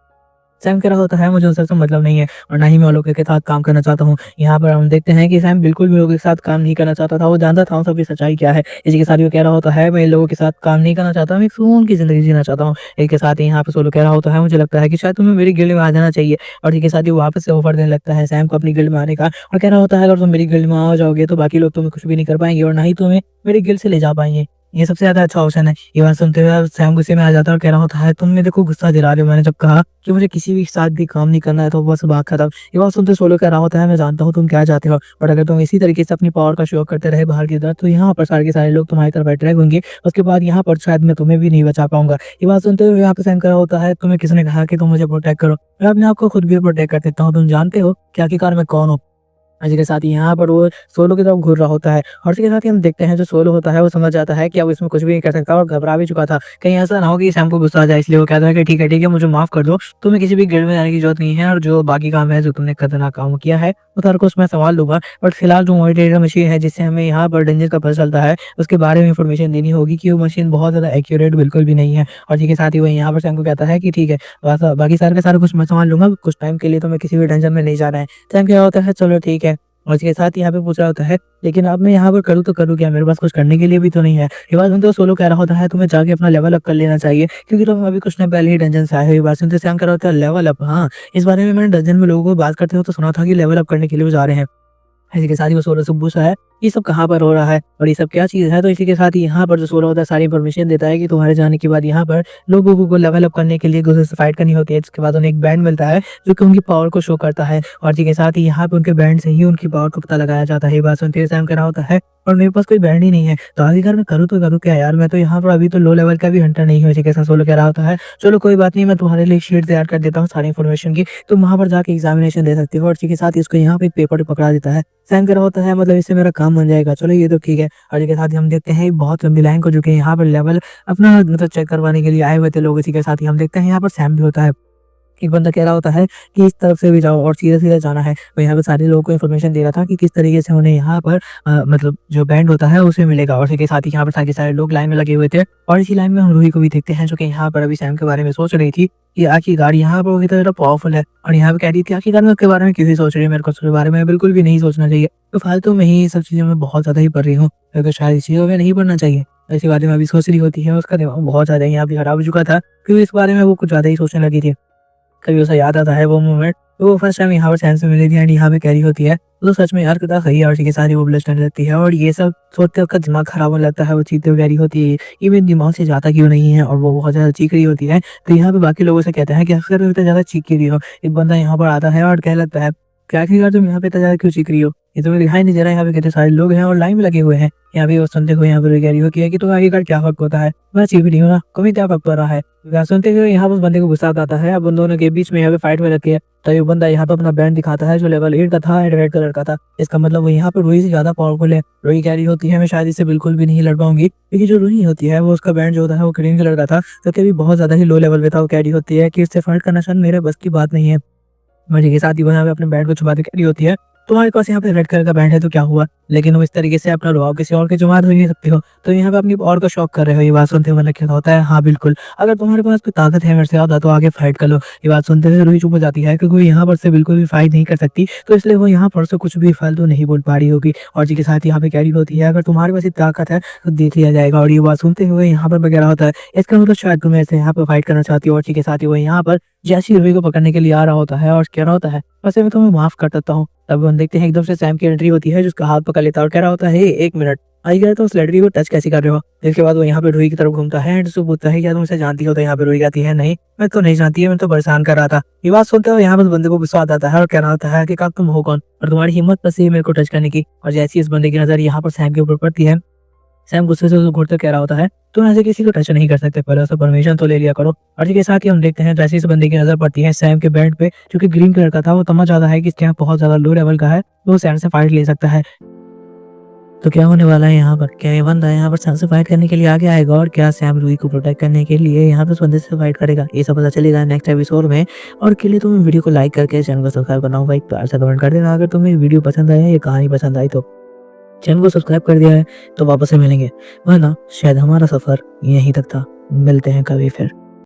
सैम कह रहा होता है मुझे उन सबसे मतलब नहीं है और ना ही मैं लोगों के साथ काम करना चाहता हूँ। यहाँ पर हम देखते हैं कि सैम बिल्कुल भी लोगों के साथ काम नहीं करना चाहता था, वो जानता था उन सबकी सच्चाई क्या है। इसी के साथ वो कह रहा होता है मैं इन लोगों के साथ काम नहीं करना चाहता, मैं एक सुकून की जिंदगी जीना चाहता हूँ। इसके साथ ही यहाँ पे सोलो कह रहा होता है मुझे लगता है कि शायद तुम्हें मेरी गिल्ड में आ जाना चाहिए। और इसके साथ ही वापस से ऑफर देने लगता है सैम को अपनी गिल्ड में आने का और कह रहा होता है अगर तुम मेरी गिल्ड में आ जाओगे तो बाकी लोग तुम्हें कुछ भी नहीं कर पाएंगे और ना ही तुम्हें मेरी गिल्ड से ले जा पाएंगे। ये सबसे ज्यादा अच्छा ऑप्शन है। ये बात सुनते हुए सैम गुस्से में आ जाता है और कह रहा होता है तुम मेरे को गुस्सा दिला रहे हो, मैंने जब कहा कि मुझे किसी भी साथ भी काम नहीं करना है तो बस बात खत्म। ये बात सुनते सोलो कह रहा होता है मैं जानता हूँ तुम क्या चाहते हो, बट अगर तुम इसी तरीके से अपनी पावर का शो करते रहे बाहर की तरफ तो यहाँ पर सारे के सारे लोग तुम्हारी तरफ अट्रैक्ट होंगे, उसके बाद यहाँ पर शायद मैं तुम्हें भी नहीं बचा पाऊंगा। ये बात सुनते हुए यहाँ पे सैम कह रहा होता है तुम्हें किसने कहा कि तुम मुझे प्रोटेक्ट करो, मैं अपने आप को खुद भी प्रोटेक्ट कर देता हूँ, तुम जानते हो कि आखिरकार मैं कौन हूँ। इसी के साथ ही यहाँ पर वो सोलो की तरफ घूर रहा होता है और इसके साथ ही हम देखते हैं जो सोलो होता है वो समझ जाता है कि अब इसमें कुछ भी नहीं कर सकता और घबरा भी चुका था कहीं ऐसा ना हो कि सैम को गुस्सा आ जाए, इसलिए वो कहता है कि ठीक है मुझे माफ कर दो, तुम्हें किसी भी गिल्ड में जाने की जरूरत नहीं है और जो बाकी काम है जो तुमने खतरनाक काम किया है वो तार को उसमें संभाल लूंगा। बट फिलहाल जो मॉनिटर मशीन है जिससे हमें यहाँ पर डेंजर का पता चलता है उसके बारे में इंफॉर्मेशन देनी होगी कि वो मशीन बहुत ज्यादा एक्यूरेट बिल्कुल भी नहीं है। और इसी के साथ ही वो यहाँ पर सैम को कहता है कि ठीक है बाकी सारे का सारा कुछ मैं संभाल लूंगा, कुछ टाइम के लिए तो मैं किसी भी टेंशन में नहीं जा रहा है। सैम क्या होता है चलो ठीक है। और इसके साथ यहाँ पे पूछ रहा होता है लेकिन अब मैं यहाँ पर करूँ तो करूँ क्या, मेरे पास कुछ करने के लिए भी तो नहीं है। ये बात सुनते सोलो कह रहा होता है तुम्हें जाके अपना लेवल अप कर लेना चाहिए क्योंकि तुम अभी कुछ टाइम पहले ही डंजन से आए हो। ये बात सुनते सैम कह रहा होता है लेवल अप, हाँ इस बारे में मैंने डंजन में लोगों को बात करते हो तो सुना था कि लेवल अप करने के लिए वो जा रहे हैं। इसी के साथ ही वो सोलो से पूछा है ये सब कहाँ पर हो रहा है और ये सब क्या चीज़ है। तो इसी के साथ ही यहाँ पर जो सोलो होता है सारी इन्फॉर्मेशन देता है कि तुम्हारे जाने के बाद यहाँ पर लोगों को लेवल अप करने के लिए एक दूसरे से फाइट करनी होती है। इसके बाद उन्हें एक बैंड मिलता है जो कि उनकी पावर को शो करता है और इसी के साथ ही यहाँ पे उनके बैंड से ही उनकी पावर को पता लगाया जाता है। ये बात सुनते ही सैम कह रहा होता है और मेरे पास कोई बैंड ही नहीं है, तो आखिरकार मैं करूँ तो करूँ क्या यार, मैं तो यहाँ पर अभी तो लो लेवल का भी हंटर नहीं हूँ। इसी के साथ सोलो कह रहा होता है चलो कोई बात नहीं, मैं तुम्हारे लिए शीट तैयार कर देता हूँ सारी इन्फॉर्मेशन की, तुम वहाँ पर जाके एग्जामिनेशन दे सकते हो। और इसी के साथ ही इसको यहाँ पे पेपर पकड़ा देता है। सैम कह रहा होता है मतलब इससे मेरा काम बन जाएगा, चलो ये तो ठीक है। और इसके साथ ही हम देखते हैं एक बहुत लंबी लाइन को जो कि यहाँ पर लेवल अपना मतलब चेक करवाने के लिए आए हुए थे लोग। इसी के साथ ही हम देखते हैं यहाँ पर सैम भी होता है। एक बंदा कह रहा होता है कि इस तरफ से भी जाओ और सीधा-सीधा जाना है। मैं यहाँ पे सारे लोगों को इन्फॉर्मेशन दे रहा था कि किस तरीके से उन्हें यहाँ पर मतलब जो बैंड होता है उसे मिलेगा। और इसी के साथ ही यहाँ पर सारे लोग लाइन में लगे हुए थे और इसी लाइन में हम रूही को भी देखते हैं जो कि यहाँ पर अभी सैम के बारे में सोच रही थी कि आखिरकार यहाँ पर वो कितना ज़्यादा पावरफुल है और यहाँ पे कह रही थी आखिरकार मैं उसके बारे में क्यों ही सोच रही हूँ, मेरे को उसके बारे में बिल्कुल भी नहीं सोचना चाहिए। तो फालतू में ही ये सब चीज़ें मैं बहुत ज़्यादा ही पढ़ रही हूँ, मेरे को शायद इस चीज़ों में नहीं पढ़ना चाहिए। ऐसी बातें में अभी सोच रही होती है, उसका दिमाग बहुत ज़्यादा यहाँ पे खराब हो चुका था क्योंकि इस बारे में वो कुछ ज़्यादा ही सोचने लगी थी। कभी उसे याद आता है वो मोमेंट, तो वो फर्स्ट टाइम यहाँ पर सैम से मिली थी एंड यहाँ पे कह रही होती है तो सच में यार कितना सही है। और इसी के साथ ही वो ब्लश करने लगती है और ये सब सोचते उसका दिमाग खराब होने लगता है। वो चीखते हुए कह रही होती है ये मेरे दिमाग से जाता क्यों नहीं है और वो बहुत ज़्यादा चीख रही होती है। तो यहाँ पे बाकी लोगों से कहते हैं कि अक्सर तुम इतना ज़्यादा चीख क्यों रही हो। एक बंदा यहाँ पर आता है और कह लगता है कि आखिरकार तुम यहाँ पे इतना ज़्यादा क्यों चीख रही हो, ये तुम्हें दिखाई नहीं दे रहा है यहाँ पे कितने सारे लोग हैं और लाइन में लगे हुए हैं। यहाँ पे वो सुनते हुए यहाँ पर कह रही होती है कि तुम आखिरकार क्या फर्क होता है, मैं चीख रही हूँ ना, कभी क्या फर्क पड़ रहा है। सुनते हुए यहाँ पर उस बंदे को गुस्सा आता है। अब उन दोनों के बीच में यहाँ पे फाइट में रखी है तो ये बंदा यहाँ पे अपना बैंड दिखाता है जो लेवल 8 का था एंड रेड कलर का था। इसका मतलब वो यहाँ पे रूही से ज्यादा पावरफुल है। रूही कह रही होती है मैं शायद इससे बिल्कुल भी नहीं लड़ पाऊंगी क्योंकि जो रूही होती है वो उसका बैंड जो होता है वो ग्रीन कलर का था तो कभी बहुत ज्यादा ही लो लेवल पे था। वो कह रही होती है कि इससे फाइट करना शायद मेरे बस की बात नहीं है। मजे के साथ ही वो यहाँ पे अपने बैंड को छुपाते कह रही होती है तुम्हारे पास यहाँ पे रेड कलर का बैंड है तो क्या हुआ, लेकिन वो इस तरीके से अपना रुआब किसी और के जुमा तो नहीं सकते हो, तो यहाँ पे अपनी और का शौक कर रहे हो। ये बात सुनते हुए क्या होता है हाँ बिल्कुल, अगर तुम्हारे पास कोई ताकत है मेरे से ज्यादा तो आगे फाइट कर लो। ये बात सुनते हुए रूही चुप हो जाती है क्योंकि वो यहाँ पर से बिल्कुल भी फाइट नहीं कर सकती, तो इसलिए वो यहाँ पर से कुछ भी फालतू नहीं बोल पा रही होगी। और जी के साथ यहाँ पे कह रही होती है अगर तुम्हारे पास इतनी ताकत है तो देख लिया जाएगा। और ये बात सुनते हुए यहाँ पर वगैरह होता है इसका मतलब शायद तुम ऐसे यहाँ पर फाइट करना चाहती हो। और जी के साथ ही वो यहाँ पर जैसी रूही को पकड़ने के लिए आ रहा होता है और कह रहा होता है वैसे मैं तुम्हें माफ कर देता हूँ। तब हम देखते हैं एकदम से सैम की एंट्री होती है जिसका हाथ पकड़ लेता है और कह रहा होता है एक मिनट आई गया तो उस लड़की को टच कैसे कर रहे हो। इसके बाद वो यहाँ पे रूही की तरफ घूमता है एंड उससे पूछता है क्या तुम इसे जानती हो। तो यहाँ पे रूही कहती है नहीं मैं तो नहीं जानती है, मैं तो परेशान कर रहा था। ये बात सुनते हुए यहाँ पर बंदे को गुस्सा आता है और कह रहा होता है कि तुम हो कौन और तुम्हारी हिम्मत कैसे है मेरे को टच करने की। और जैसी इस बंदे की नजर यहाँ पर सैम के ऊपर पड़ती है सैम गुस्से से उसे घूरते कह रहा होता है तुम ऐसे किसी को टच नहीं कर सकते, पहले उससे परमिशन तो ले लिया करो। और इसके साथ ही हम देखते हैं जैसे इस बंदे की नजर पड़ती है सैम के बैंड पे जो कि ग्रीन कलर का था। वो समझ आता है कि इसके यहाँ बहुत ज्यादा लो लेवल का है, वो सैम से फाइट ले सकता है। तो क्या होने वाला है यहाँ पर, क्या ये बंदा यहाँ पर सैम से फाइट करने के लिए आगे आएगा और क्या सैम रूही को प्रोटेक्ट करने के लिए यहाँ पर उस बंदे से फाइट करेगा, ये सब पता चलेगा नेक्स्ट एपिसोड में। और के लिए तुम्हें वीडियो को लाइक करके चैनल को सब्सक्राइब करना होगा, एक प्यार से कमेंट कर देना अगर तुम्हें वीडियो पसंद आया या कहानी पसंद आई। तो चैनल को सब्सक्राइब कर दिया है तो वापस से मिलेंगे, वरना शायद हमारा सफर यहीं तक था। मिलते हैं कभी फिर।